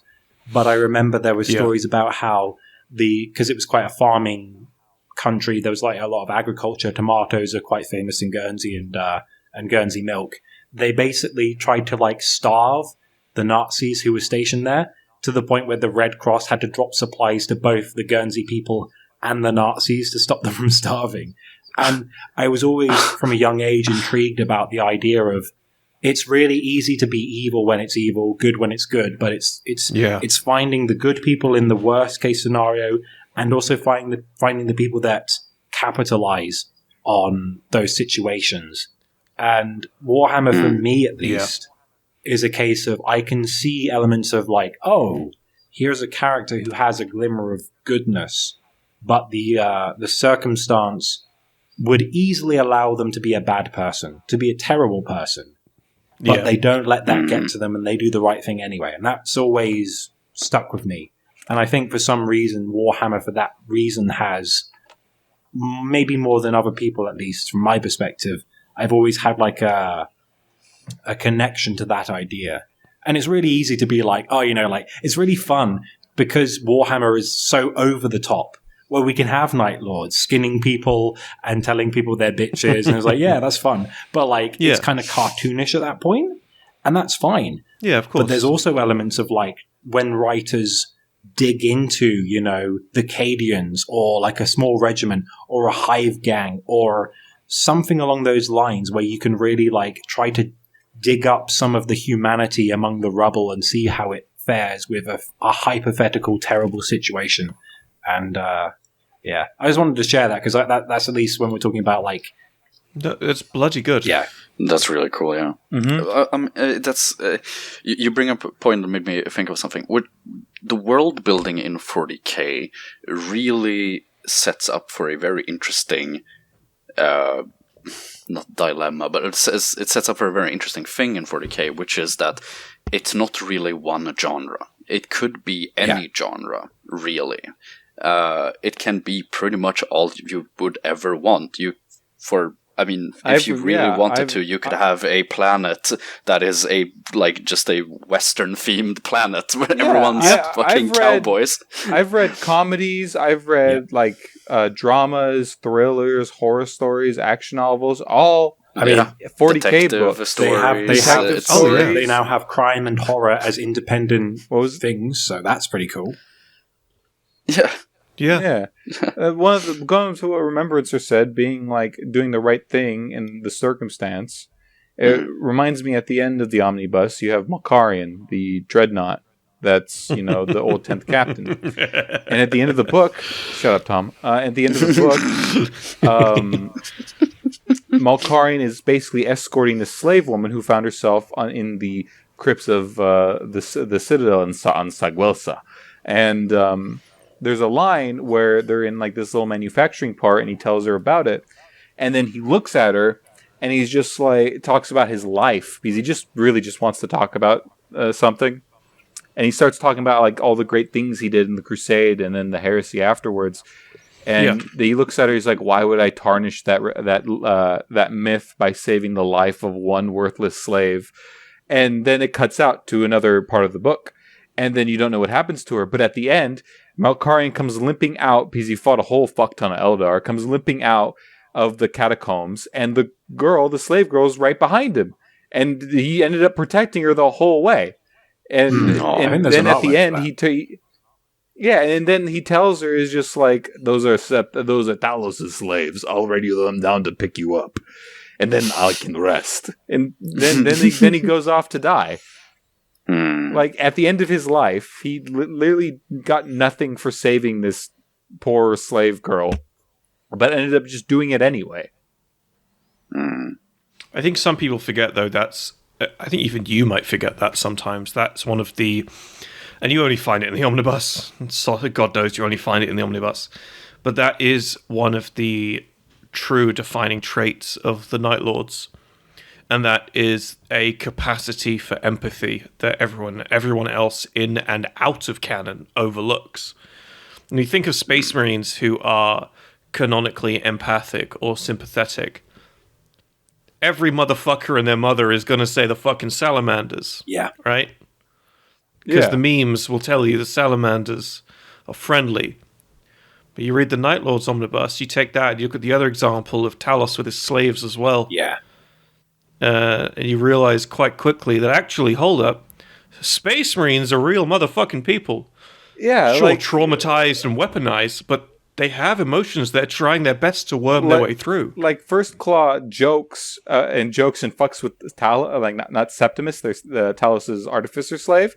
But I remember there were stories about how because it was quite a farming country, there was a lot of agriculture. Tomatoes are quite famous in Guernsey and Guernsey milk. They basically tried to starve the Nazis who were stationed there to the point where the Red Cross had to drop supplies to both the Guernsey people and the Nazis to stop them from starving. And I was always, from a young age, intrigued about the idea of it's really easy to be evil when it's evil, good when it's good, but it's finding the good people in the worst case scenario and also finding the people that capitalize on those situations. And Warhammer, for me at least, is a case of I can see elements of here's a character who has a glimmer of goodness, but the circumstance would easily allow them to be a bad person, to be a terrible person. But they don't let that get to them, and they do the right thing anyway. And that's always stuck with me. And I think for some reason, Warhammer, for that reason, has, maybe more than other people, at least from my perspective, I've always had a connection to that idea. And it's really easy to be like, oh, like, it's really fun because Warhammer is so over the top, where we can have Night Lords skinning people and telling people they're bitches. And it's like, yeah, that's fun. But, like, it's kind of cartoonish at that point, and that's fine. Yeah, of course. But there's also elements of, like, when writers dig into, the Cadians or, like, a small regiment or a hive gang or something along those lines where you can really, like, try to dig up some of the humanity among the rubble and see how it fares with a hypothetical terrible situation. And I just wanted to share that because that's at least when we're talking about, like, it's bloody good. Yeah, that's really cool. Yeah, that's you bring up a point that made me think of something. The world building in 40K really sets up for a very interesting, not dilemma, but it sets up for a very interesting thing in 40K, which is that it's not really one genre. It could be any genre, really. It can be pretty much all you would ever want. If you really wanted to, you could have a planet that is just a Western themed planet where everyone's fucking cowboys. I've read comedies. I've read dramas, thrillers, horror stories, action novels. All 40K books. Stories. They now have crime and horror as independent things. So that's pretty cool. Yeah. Yeah. Going to what Remembrancer said, being like doing the right thing in the circumstance, it reminds me at the end of the omnibus, you have Malkarian, the dreadnought. That's, the old 10th captain. And at the end of the book, shut up, Tom. At the end of the book, Malkarian is basically escorting the slave woman who found herself in the crypts of the citadel on Saguelsa. And there's a line where they're in like this little manufacturing part and he tells her about it. And then he looks at her and he's just like, talks about his life because he just really just wants to talk about something. And he starts talking about like all the great things he did in the Crusade and then the heresy afterwards. And he looks at her, he's like, why would I tarnish that myth by saving the life of one worthless slave? And then it cuts out to another part of the book. And then you don't know what happens to her. But at the end, Malkarian comes limping out, because he fought a whole fuck ton of Eldar, comes limping out of the catacombs, and the slave girl, is right behind him. And he ended up protecting her the whole way. And then at the end, and then he tells her, is just like, those are Talos' slaves. I'll ready them down to pick you up. And then I can rest. And then he goes off to die. Like, at the end of his life, he literally got nothing for saving this poor slave girl, but ended up just doing it anyway. I think some people forget, though, I think even you might forget that sometimes. That's one of the... And you only find it in the omnibus. So God knows you only find it in the omnibus. But that is one of the true defining traits of the Night Lords. And that is a capacity for empathy that everyone else in and out of canon overlooks. And you think of Space Marines who are canonically empathic or sympathetic. Every motherfucker and their mother is going to say the fucking salamanders. Yeah. Right? Because the memes will tell you the salamanders are friendly. But you read the Night Lords omnibus, you take that and you look at the other example of Talos with his slaves as well. Yeah. And you realize quite quickly that actually, hold up, Space Marines are real motherfucking people. Yeah, sure, traumatized and weaponized, but they have emotions they're trying their best to worm their way through. Like First Claw jokes and fucks with Talos, not Septimus, there's Talos' artificer slave,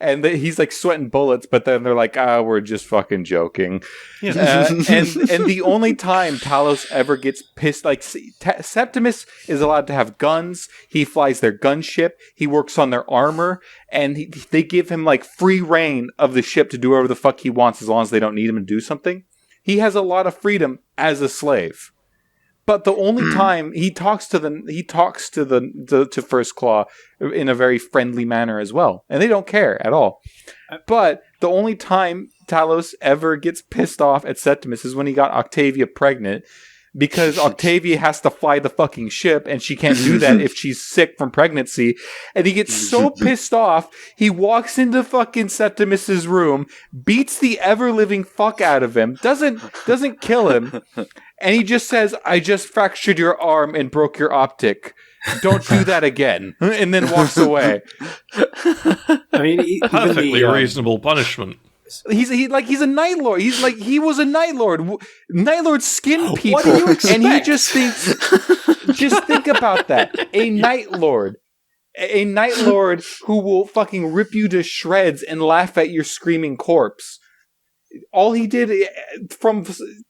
and he's like sweating bullets, but then they're like, we're just fucking joking. Yeah. And the only time Talos ever gets pissed, like Septimus is allowed to have guns, he flies their gunship, he works on their armor, and they give him like free reign of the ship to do whatever the fuck he wants as long as they don't need him to do something. He has a lot of freedom as a slave, but the only time he talks to First Claw in a very friendly manner as well, and they don't care at all. But the only time Talos ever gets pissed off at Septimus is when he got Octavia pregnant, because Octavia has to fly the fucking ship and she can't do that if she's sick from pregnancy. And he gets so pissed off, he walks into fucking Septimus's room, beats the ever-living fuck out of him, doesn't kill him, and he just says, "I just fractured your arm and broke your optic. Don't do that again," and then walks away. I mean, Perfectly reasonable punishment. He's a Night Lord. He was a Night Lord. Night Lords skin people. What do you expect? And he just thinks, just think about that. A Night Lord who will fucking rip you to shreds and laugh at your screaming corpse. All he did from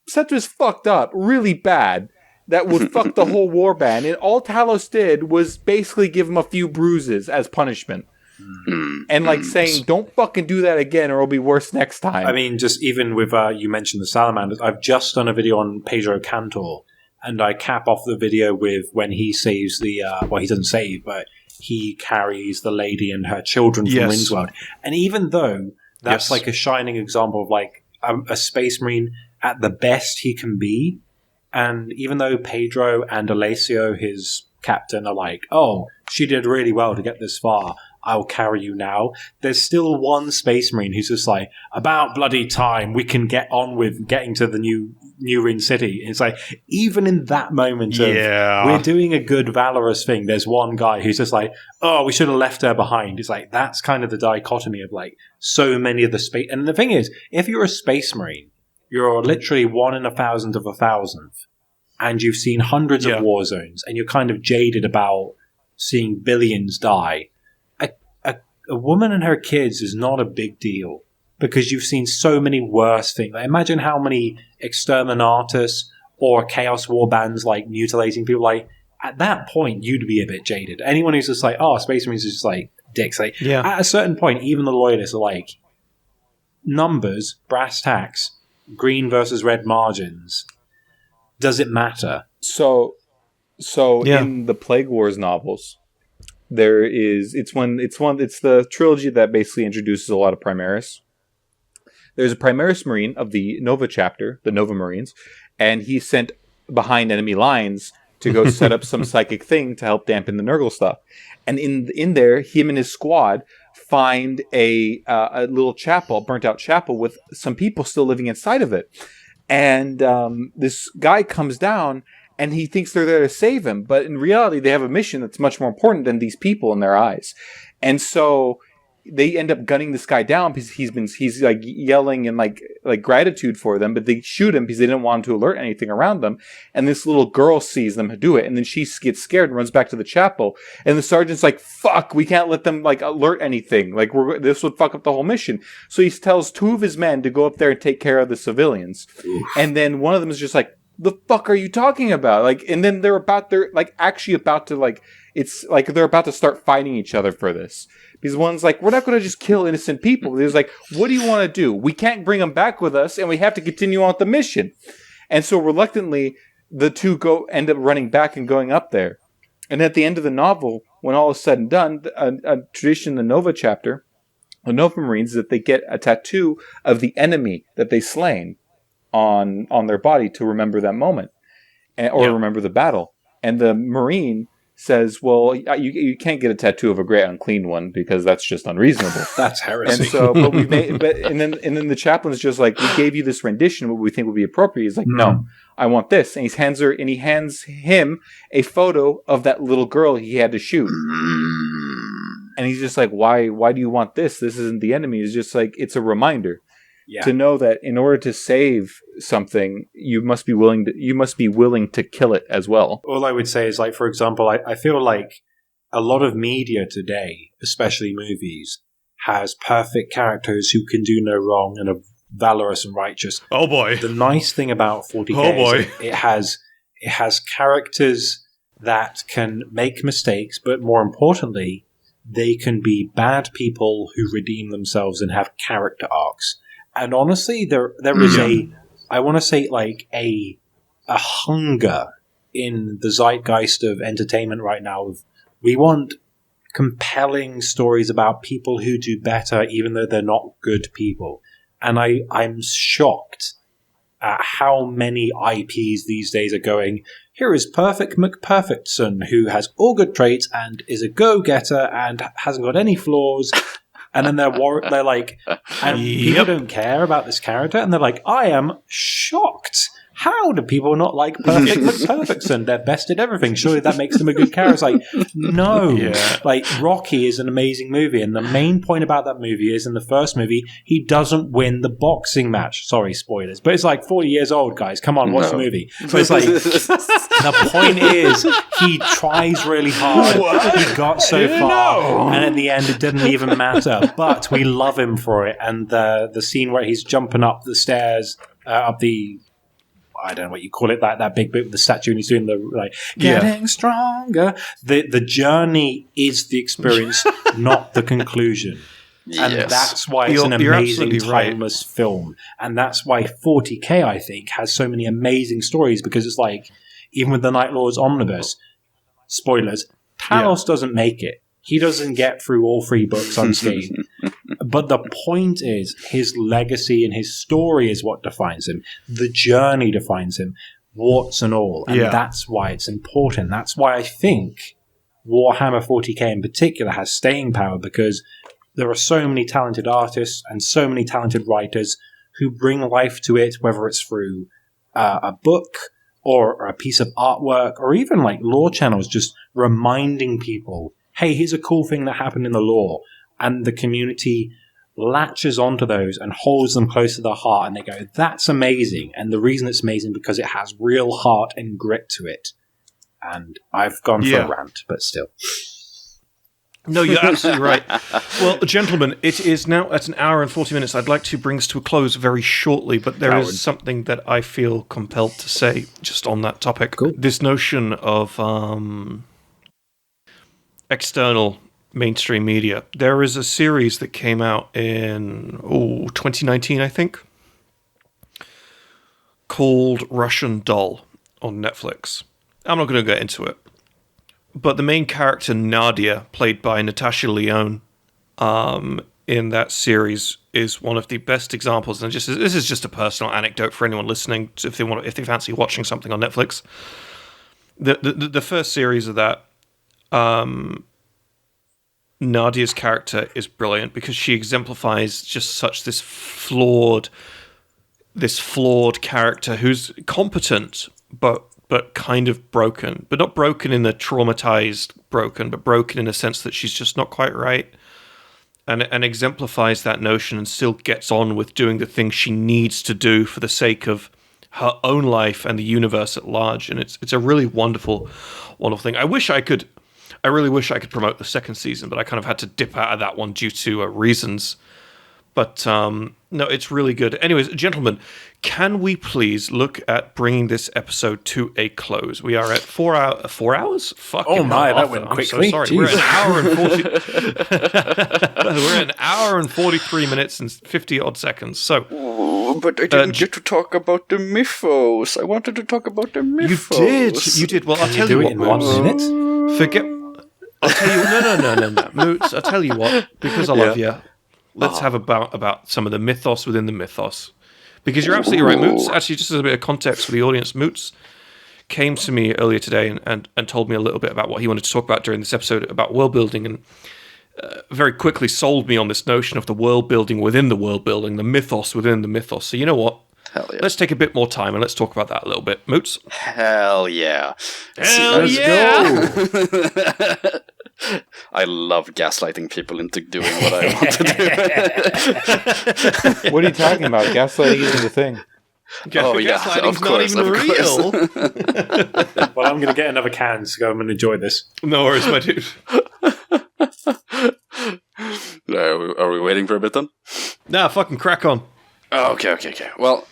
Septimus fucked up really bad. That would fuck the whole warband. And all Talos did was basically give him a few bruises as punishment. And saying, don't fucking do that again or it'll be worse next time. I mean, just even with, you mentioned the salamanders, I've just done a video on Pedro Cantor, and I cap off the video with when he saves the, he doesn't save, but he carries the lady and her children from Rindsworld. And even though that's like a shining example of like a space marine at the best he can be, and even though Pedro and Alessio, his captain, are like, oh, she did really well to get this far, I'll carry you now. There's still one space marine who's just like, about bloody time, we can get on with getting to the new Rin City. And it's like, even in that moment of, we're doing a good, valorous thing, there's one guy who's just like, oh, we should have left her behind. It's like, that's kind of the dichotomy of like, so many of the space... And the thing is, if you're a space marine, you're literally 1 in 1,000 of 1,000th, and you've seen hundreds of war zones, and you're kind of jaded about seeing billions die. A woman and her kids is not a big deal because you've seen so many worse things. Like, imagine how many exterminatus or chaos war bands like mutilating people. Like at that point, you'd be a bit jaded. Anyone who's just like, oh, Space Marines is just like dicks. Like, at a certain point, even the loyalists are like, numbers, brass tacks, green versus red margins. Does it matter? So in the Plague Wars novels, there is it's the trilogy that basically introduces a lot of Primaris. There's a Primaris Marine of the Nova chapter, the Nova Marines, and he's sent behind enemy lines to go set up some psychic thing to help dampen the Nurgle stuff. And in there, him and his squad find a little chapel, burnt out chapel with some people still living inside of it. And this guy comes down and he thinks they're there to save him. But in reality, they have a mission that's much more important than these people in their eyes. And so they end up gunning this guy down because he's like yelling and like gratitude for them, but they shoot him because they didn't want him to alert anything around them. And this little girl sees them do it, and then she gets scared and runs back to the chapel. And the sergeant's like, "Fuck, we can't let them like alert anything. Like this would fuck up the whole mission." So he tells 2 of his men to go up there and take care of the civilians. Oof. And then one of them is just like, "The fuck are you talking about?" Like, and then they're about to start fighting each other for this. Because one's like, we're not going to just kill innocent people. He's like, what do you want to do? We can't bring them back with us, and we have to continue on with the mission. And so reluctantly, the 2 end up running back and going up there. And at the end of the novel, when all is said and done, a tradition in the Nova chapter, the Nova Marines, is that they get a tattoo of the enemy that they slain on their body to remember that moment, or remember the battle. And the Marine says, well, you can't get a tattoo of a great unclean one because that's just unreasonable. That's heresy. And so, and then the chaplain's just like, we gave you this rendition, what we think would be appropriate. He's like, no, I want this. And he hands him a photo of that little girl he had to shoot. And he's just like, why do you want this? This isn't the enemy. It's just like, it's a reminder. Yeah. To know that in order to save something, you must be willing to kill it as well. All I would say is, like, for example, I feel like a lot of media today, especially movies, has perfect characters who can do no wrong and are valorous and righteous. Oh boy! The nice thing about 40K is it has characters that can make mistakes, but more importantly, they can be bad people who redeem themselves and have character arcs. And honestly, there is I want to say like a hunger in the zeitgeist of entertainment right now. We want compelling stories about people who do better, even though they're not good people. And I'm shocked at how many IPs these days are going, here is Perfect McPerfectson, who has all good traits and is a go-getter and hasn't got any flaws. And then they're like, and people don't care about this character, and they're like, I am shocked. How do people not like Perfect McPerfectson? They're best at everything. Surely that makes them a good character. It's like, no. Yeah. Like, Rocky is an amazing movie, and the main point about that movie is, in the first movie, he doesn't win the boxing match. Sorry, spoilers. But it's like 40 years old, guys. Come on, watch the movie. But it's like, the point is, he tries really hard. What? He got so far, and at the end, it didn't even matter. But we love him for it. And the scene where he's jumping up the stairs, up the... I don't know what you call it, that big bit with the statue, and he's doing the, like, getting stronger. The journey is the experience, not the conclusion. And that's why it's an amazing, timeless film. And that's why 40K, I think, has so many amazing stories, because it's like, even with the Night Lords Omnibus, spoilers, Talos doesn't make it. He doesn't get through all 3 books unscathed. But the point is, his legacy and his story is what defines him. The journey defines him, warts and all. And that's why it's important. That's why I think Warhammer 40K in particular has staying power, because there are so many talented artists and so many talented writers who bring life to it, whether it's through a book or a piece of artwork, or even like lore channels, just reminding people, hey, here's a cool thing that happened in the lore. And the community latches onto those and holds them close to their heart, and they go, that's amazing. And the reason it's amazing because it has real heart and grit to it. And I've gone for a rant, but still. No, you're absolutely right. Well, gentlemen, it is now at an hour and 40 minutes. I'd like to bring this to a close very shortly, but there is something that I feel compelled to say just on that topic. Cool. This notion of external mainstream media. There is a series that came out in 2019, I think, called Russian Doll on Netflix. I'm not going to get into it, but the main character, Nadia, played by Natasha Lyonne, in that series is one of the best examples. And this is just a personal anecdote for anyone listening, if they fancy watching something on Netflix. The first series of that, Nadia's character is brilliant because she exemplifies just such this flawed character who's competent, but kind of broken. But not broken in the traumatized broken, but broken in a sense that she's just not quite right. And exemplifies that notion and still gets on with doing the things she needs to do for the sake of her own life and the universe at large. And it's a really wonderful, wonderful thing. I really wish I could promote the second season, but I kind of had to dip out of that one due to reasons. But no, it's really good. Anyways, gentlemen, can we please look at bringing this episode to a close? We are at 4 hours? Fucking that went quickly. I'm so sorry. Jeez. We're at an hour and 43 minutes and 50 odd seconds. So, but I didn't get to talk about the mythos. I wanted to talk about the mythos. You did. Well, I'll tell you what. In 1 minute? Forget. I'll tell you. No. Moots, I'll tell you what. Because I love you. Let's have about some of the mythos within the mythos. Because you're absolutely right, Moots. Actually, just as a bit of context for the audience, Moots came to me earlier today and told me a little bit about what he wanted to talk about during this episode about world building, and very quickly sold me on this notion of the world building within the world building, the mythos within the mythos. So you know what? Hell yeah. Let's take a bit more time and let's talk about that a little bit. Moots? Hell yeah. Let's go! I love gaslighting people into doing what I want to do. What are you talking about? Gaslighting isn't the thing. Gaslighting's not even real. Well, I'm going to get another can, so I'm going to enjoy this. No worries, my dude. Are we waiting for a bit then? Nah, fucking crack on. Okay. Well,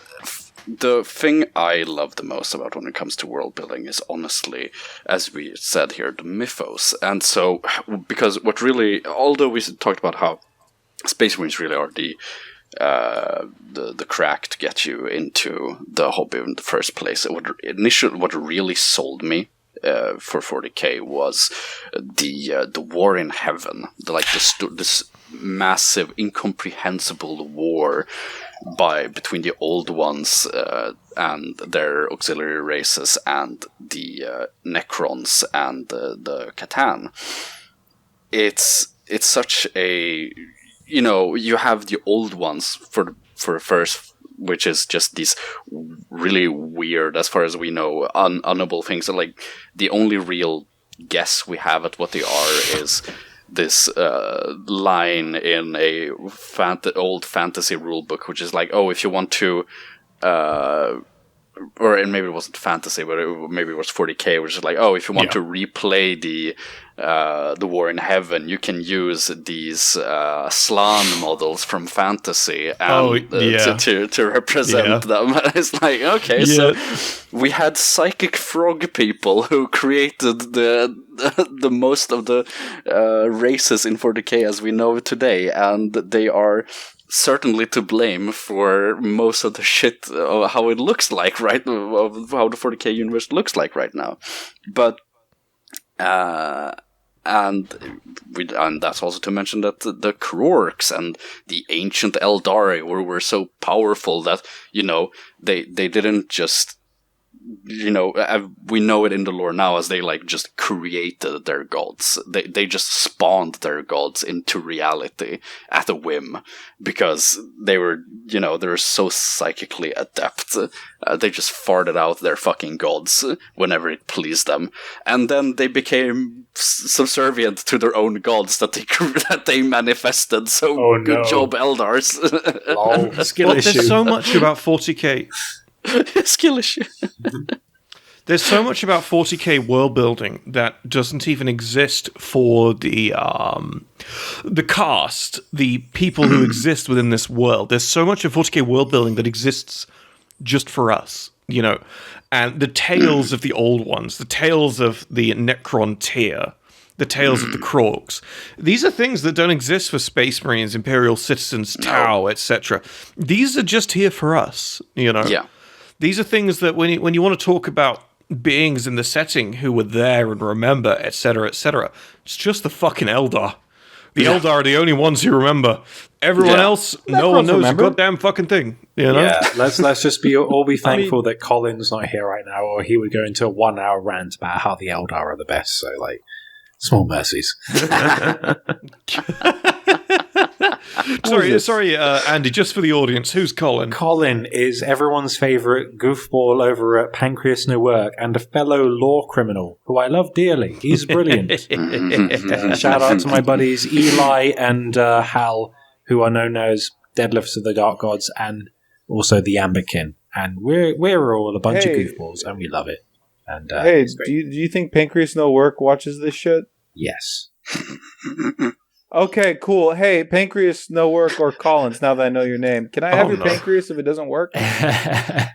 the thing I love the most about when it comes to world building is honestly, as we said here, the mythos. And so, because what really, although we talked about how Space Marines really are the crack to get you into the hobby in the first place, what really sold me for 40K was the war in heaven, this massive, incomprehensible war between the old ones and their auxiliary races and the Necrons and the Catan. It's such a, you have the old ones for first, which is just these really weird, as far as we know, unknowable things. Like, the only real guess we have at what they are is this line in a old fantasy rulebook, which is like, oh, if you want to, or maybe it wasn't fantasy, but maybe it was 40k, which is like, oh, if you want to replay the War in Heaven, you can use these Slan models from fantasy and to represent them. It's like, okay, so we had psychic frog people who created the most of the races in 40k as we know today, and they are certainly to blame for most of the shit of how it looks like, right? Of how the 40k universe looks like right now. But and that's also to mention that the Krorks and the ancient Eldari were so powerful that, they didn't just, we know it in the lore now as they just created their gods. They just spawned their gods into reality at a whim, because they were, they're so psychically adept. They just farted out their fucking gods whenever it pleased them, and then they became subservient to their own gods that they manifested. So good job, Eldars. Skill issue. There's so much about 40k. Skill issue. There's so much about 40k world building that doesn't even exist for the cast, the people who exist within this world. There's so much of 40k world building that exists just for us, and the tales of the old ones, the tales of the Necron tier, the tales of the Krorks. These are things that don't exist for Space Marines, Imperial Citizens, Tau, etc. These are just here for us, Yeah. These are things that when you want to talk about beings in the setting who were there and remember, etc., it's just the fucking Eldar. The Eldar are the only ones who remember. Everyone else, no one knows a goddamn fucking thing. Yeah, let's just all be thankful that Colin's not here right now, or he would go into a 1-hour rant about how the Eldar are the best. So, small mercies. Sorry, Andy, just for the audience, who's Colin? Colin is everyone's favourite goofball over at Pancreas No Work and a fellow law criminal who I love dearly. He's brilliant. Shout out to my buddies Eli and Hal, who are known as Deadlifts of the Dark Gods and also the Amberkin. And we're all a bunch of goofballs, and we love it. And do you think Pancreas No Work watches this shit? Yes. Okay, cool. Hey, Pancreas No Work or Collins, now that I know your name. Can I have your pancreas if it doesn't work? The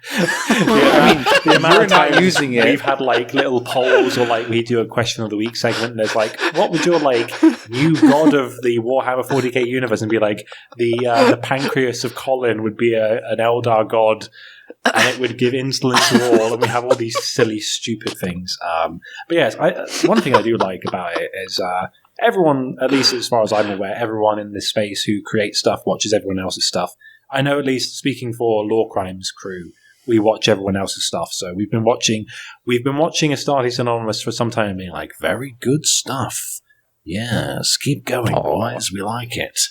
amount of time using it. We've had little polls, or we do a question of the week segment, and there's what would your new god of the Warhammer 40k universe? And be the pancreas of Colin would be an Eldar god, and it would give insolence to all, and we have all these silly, stupid things. But yes, one thing I do like about it is everyone, at least as far as I'm aware, everyone in this space who creates stuff watches everyone else's stuff. I know, at least speaking for Law Crimes crew, we watch everyone else's stuff. So we've been watching Astartes Anonymous for some time, and being very good stuff. Yes, keep going, boys. We like it.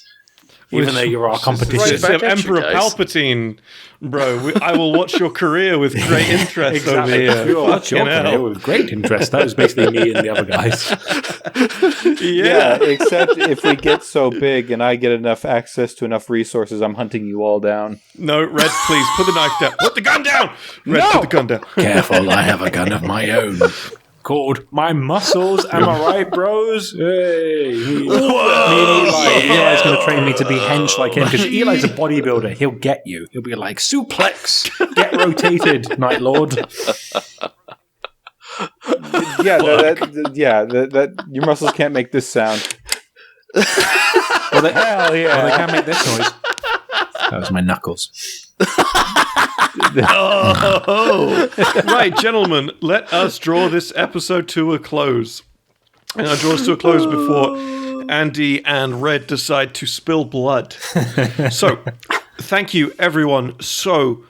Even though you're our competition. Right, Emperor Palpatine, bro. I will watch your career with great interest over here. We will watch your career with great interest. That was basically me and the other guys. Yeah, except if we get so big and I get enough access to enough resources, I'm hunting you all down. No, Red, please, put the knife down. Put the gun down! Red, put the gun down. Careful, I have a gun of my own. Called My Muscles, am I right, bros? Hey. Me and Eli's going to train me to be hench like him, because Eli's a bodybuilder. He'll get you. He'll be like, suplex, get rotated, Night Lord. Your muscles can't make this sound. Hell yeah. Well, they can't make this noise. That was my knuckles. Right, gentlemen, let us draw this episode to a close. And I draw us to a close before Andy and Red decide to spill blood. So, thank you, everyone, so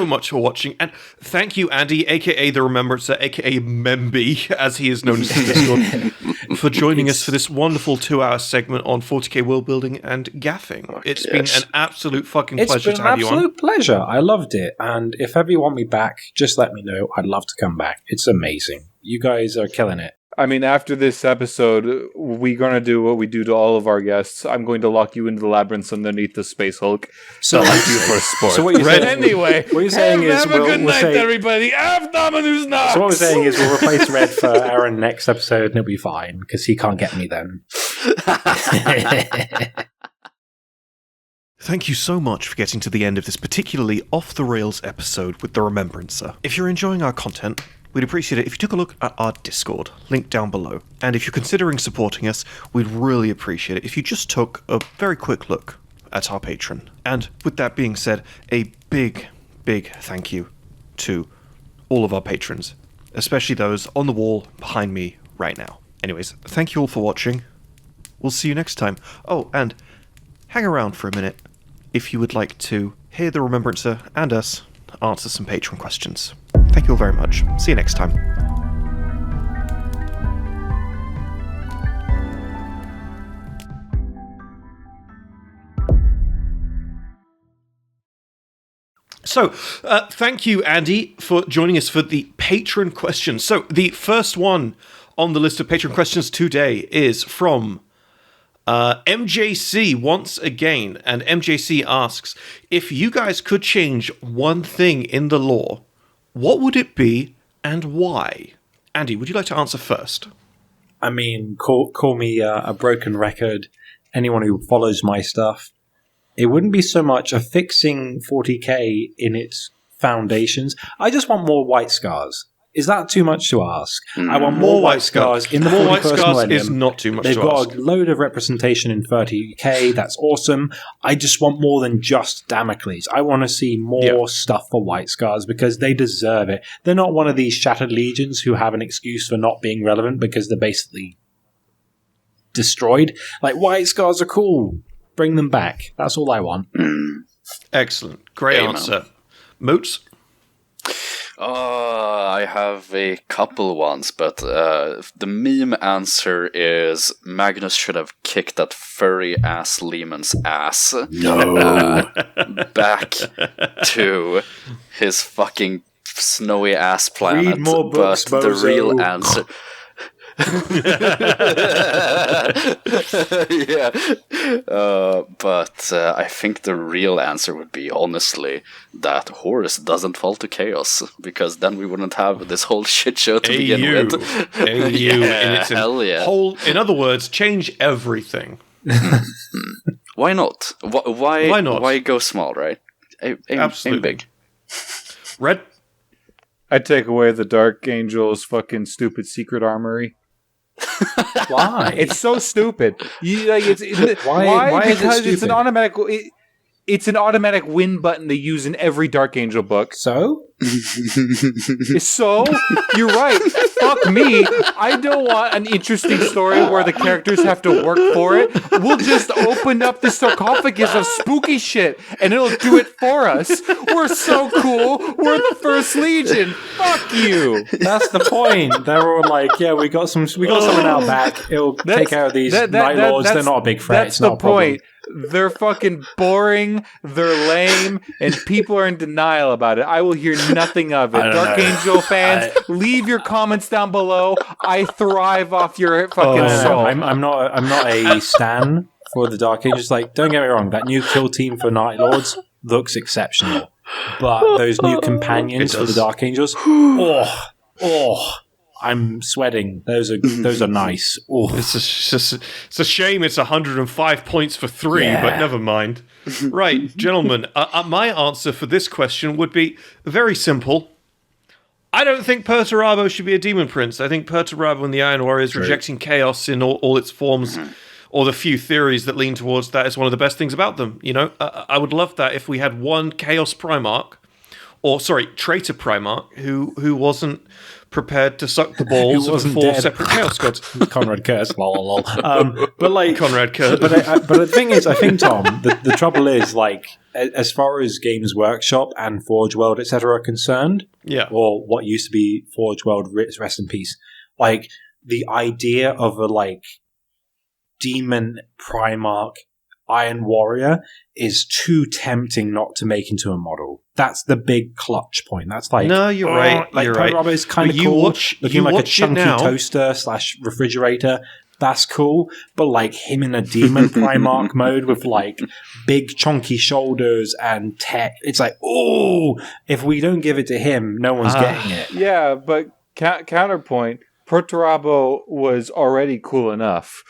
much for watching. And thank you, Andy, a.k.a. the Remembrancer, a.k.a. Memby, as he is known as Discord, for joining us for this wonderful 2-hour segment on 40k world building and gaffing. It's been an absolute fucking pleasure to have you on. It's been an absolute pleasure. I loved it. And if ever you want me back, just let me know. I'd love to come back. It's amazing. You guys are killing it. I mean, after this episode, we're going to do what we do to all of our guests. I'm going to lock you into the labyrinths underneath the Space Hulk. So, like you for a sport. So what you're saying, anyway, what you're saying is have a good night, everybody. Have Dominus Nox. So what we're saying is we'll replace Red for Aaron next episode, and it'll be fine, because he can't get me then. Thank you so much for getting to the end of this particularly off-the-rails episode with the Remembrancer. If you're enjoying our content, we'd appreciate it if you took a look at our Discord, link down below. And if you're considering supporting us, we'd really appreciate it if you just took a very quick look at our Patron. And with that being said, a big, big thank you to all of our patrons, especially those on the wall behind me right now. Anyways, thank you all for watching. We'll see you next time. Oh, and hang around for a minute if you would like to hear the Remembrancer and us answer some Patreon questions. Thank you all very much. See you next time. So, thank you, Andy, for joining us for the Patron questions. So, the first one on the list of Patron questions today is from MJC once again. And MJC asks, if you guys could change one thing in the lore, what would it be and why? Andy, would you like to answer first? I mean, call me a broken record. Anyone who follows my stuff. It wouldn't be so much a fixing 40k in its foundations. I just want more white scars. Is that too much to ask? I want more white scars in the 41st millennium. Is not too much They've to ask. got a load of representation in 30k. That's awesome. I just want more than just Damocles. I want to see more stuff for white scars because they deserve it. They're not one of these shattered legions who have an excuse for not being relevant because they're basically destroyed. Like, white scars are cool. Bring them back. That's all I want. Excellent. Great answer. Moots? I have a couple ones, but the meme answer is Magnus should have kicked that furry-ass Lehman's ass back to his fucking snowy-ass planet. Read more books, but the real answer... but I think the real answer would be, honestly, that Horus doesn't fall to chaos, because then we wouldn't have this whole shit show to begin with. Hell yeah. In other words, change everything. Why not? Why not? Why go small, right? Aim big. Red? I'd take away the Dark Angel's fucking stupid secret armory. Why? It's so stupid. Why? Because it's an automatic. It's an automatic win button they use in every Dark Angel book. So? So? You're right. Fuck me. I don't want an interesting story where the characters have to work for it. We'll just open up the sarcophagus of spooky shit and it'll do it for us. We're so cool. We're the First Legion. Fuck you. That's the point. They're all like, yeah, we got something out back. It'll take care of these Night Lords. They're not a big threat. That's the point. They're fucking boring, they're lame, and people are in denial about it. I will hear nothing of it. Dark Angel fans, leave your comments down below. I thrive off your fucking soul. I'm not a stan for the Dark Angels. Like, don't get me wrong, that new kill team for Night Lords looks exceptional. But those new companions for the Dark Angels, I'm sweating. Those are nice. Oh. It's a shame it's 105 points for 3, but never mind. Right, gentlemen, my answer for this question would be very simple. I don't think Perturabo should be a demon prince. I think Perturabo and the Iron Warriors rejecting chaos in all its forms, or the few theories that lean towards that, is one of the best things about them. You know, I would love that if we had one Chaos Primarch, traitor Primarch, who wasn't prepared to suck the balls of 4 separate Chaos Gods. Conrad Curtis, lol. But like Conrad Curtis. But the thing is, I think, Tom, the trouble is, like, as far as Games Workshop and Forge World, etc., are concerned, or what used to be Forge World, rest in peace, like, the idea of a, like, Demon Primarch Iron Warrior is too tempting not to make into a model. That's the big clutch point. That's like, no, you're right. Like, you're right. Robo is kind of cool. Looking like a chunky toaster / refrigerator. That's cool. But like him in a Demon Primarch mode with like big chunky shoulders and tech, it's like, oh, if we don't give it to him, no one's getting it. Yeah, but counterpoint, Perturabo was already cool enough.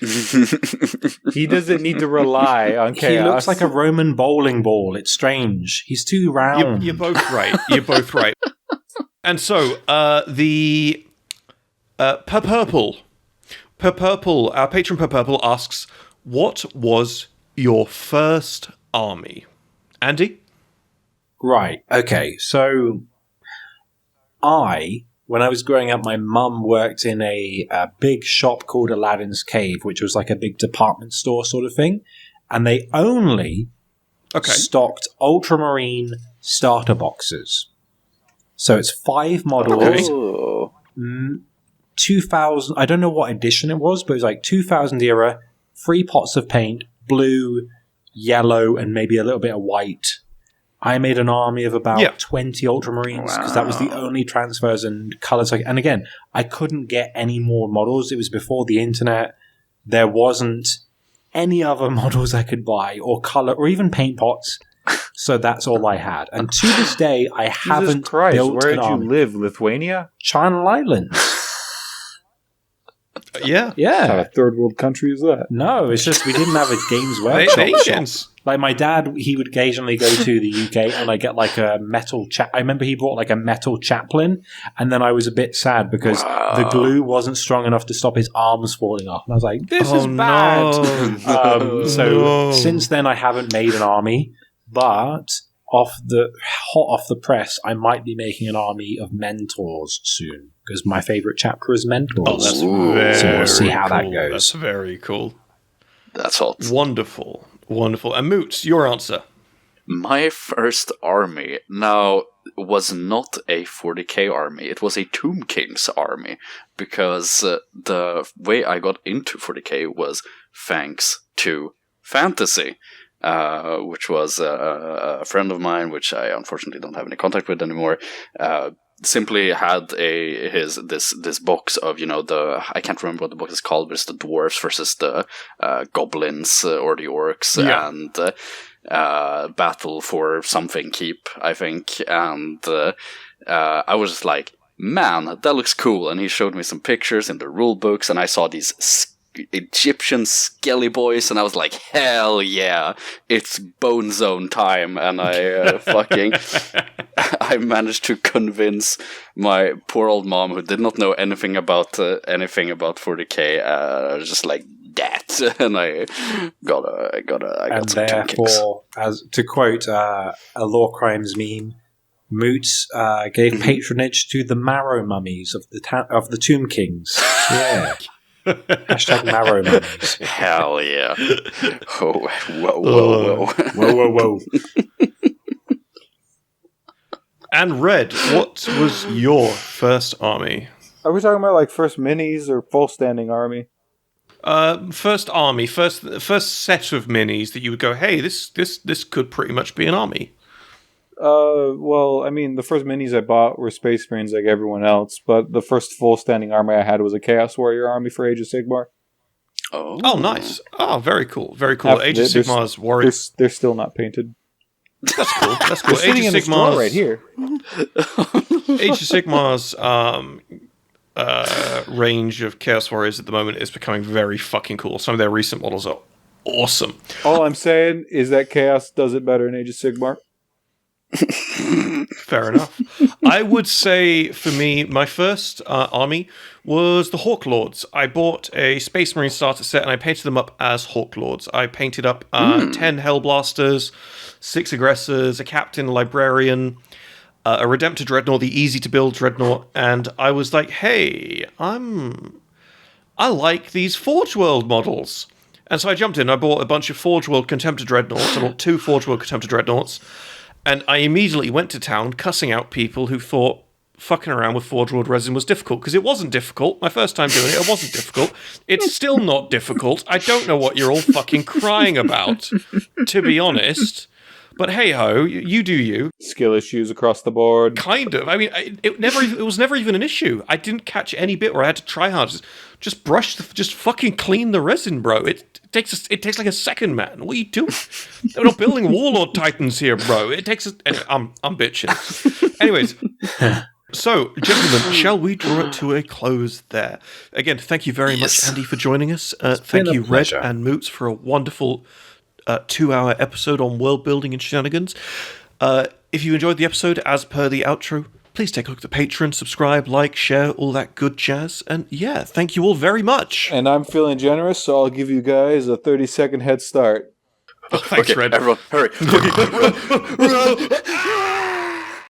He doesn't need to rely on chaos. He looks like a Roman bowling ball. It's strange. He's too round. You're both right. You're both right. And so, the Purple, our patron Purple asks, what was your first army? Andy? Right. Okay. So, when I was growing up, my mum worked in a big shop called Aladdin's Cave, which was like a big department store sort of thing. And they only stocked Ultramarine starter boxes. So it's 5 models. Oh. 2000, I don't know what edition it was, but it was like 2000 era, 3 pots of paint, blue, yellow, and maybe a little bit of white. I made an army of about 20 Ultramarines because that was the only transfers and colors. And again, I couldn't get any more models. It was before the internet. There wasn't any other models I could buy or color or even paint pots. So that's all I had. And to this day, I haven't built where an did you army. live? Lithuania? Channel Islands. Yeah. Yeah. What kind of third world country is that? No, it's just we didn't have a Games Workshop Asians. shop. Like my dad, he would occasionally go to the UK and I get like a metal I remember he brought like a metal chaplain, and then I was a bit sad because the glue wasn't strong enough to stop his arms falling off. And I was like, this is bad. So since then I haven't made an army, but hot off the press, I might be making an army of mentors soon because my favorite chapter is mentors. Oh, that's very so we'll see how that cool. goes. That's very cool. That's hot. Wonderful. And Moots, your answer. My first army now was not a 40k army. It was a Tomb King's army because the way I got into 40k was thanks to fantasy, which was a friend of mine, which I unfortunately don't have any contact with anymore. Simply had this box of, I can't remember what the book is called, but it's the dwarves versus the goblins or the orcs, and battle for something keep, I think. And I was just like, man, that looks cool. And he showed me some pictures in the rule books, and I saw these Egyptian skelly boys, and I was like, hell yeah, it's Bone Zone time. And I I managed to convince my poor old mom, who did not know anything about 40k, just like that, and I got some therefore, as to quote a Law Crimes meme, Moots gave patronage to the marrow mummies of the Tomb Kings. Yeah. Hashtag marrow mummies. Hell yeah. Oh, whoa. And Red, what was your first army? Are we talking about like first minis or full standing army? First army, first set of minis that you would go, hey, this could pretty much be an army. Well, I mean, the first minis I bought were Space Marines like everyone else, but the first full standing army I had was a Chaos Warrior army for Age of Sigmar. Oh, nice. Oh, very cool. Very cool. Age of Sigmar's Warriors. They're still not painted. That's cool. That's cool. They're sitting in the store right here. Age of Sigmar's range of Chaos Warriors at the moment is becoming very fucking cool. Some of their recent models are awesome. All I'm saying is that Chaos does it better in Age of Sigmar. Fair enough. I would say, for me, my first army was the Hawk Lords. I bought a Space Marine starter set and I painted them up as Hawk Lords. I painted up 10 Hellblasters, 6 Aggressors, a Captain, a Librarian, a Redemptor Dreadnought, the easy-to-build Dreadnought, and I was like, hey, I like these Forge World models. And so I jumped in, I bought a bunch of Forge World Contemptor Dreadnoughts, I bought 2 Forge World Contemptor Dreadnoughts, and I immediately went to town cussing out people who thought fucking around with Forge World resin was difficult, because it wasn't difficult. My first time doing it, it wasn't difficult. It's still not difficult. I don't know what you're all fucking crying about, to be honest. But hey-ho, you do you. Skill issues across the board. Kind of. I mean, it was never even an issue. I didn't catch any bit where I had to try hard. Just just fucking clean the resin, bro. It takes like a second, man. What are you doing? We're not building Warlord Titans here, bro. It takes anyway, I'm bitching. Anyways. So, gentlemen, shall we draw it to a close there? Again, thank you very much, Andy, for joining us. Thank you, Red and Moots, for a wonderful 2-hour episode on world building and shenanigans. If you enjoyed the episode, as per the outro, please take a look at the Patreon, subscribe, like, share, all that good jazz. And yeah, thank you all very much. And I'm feeling generous, so I'll give you guys a 30-second head start. Thanks, Okay, Red. everyone, hurry.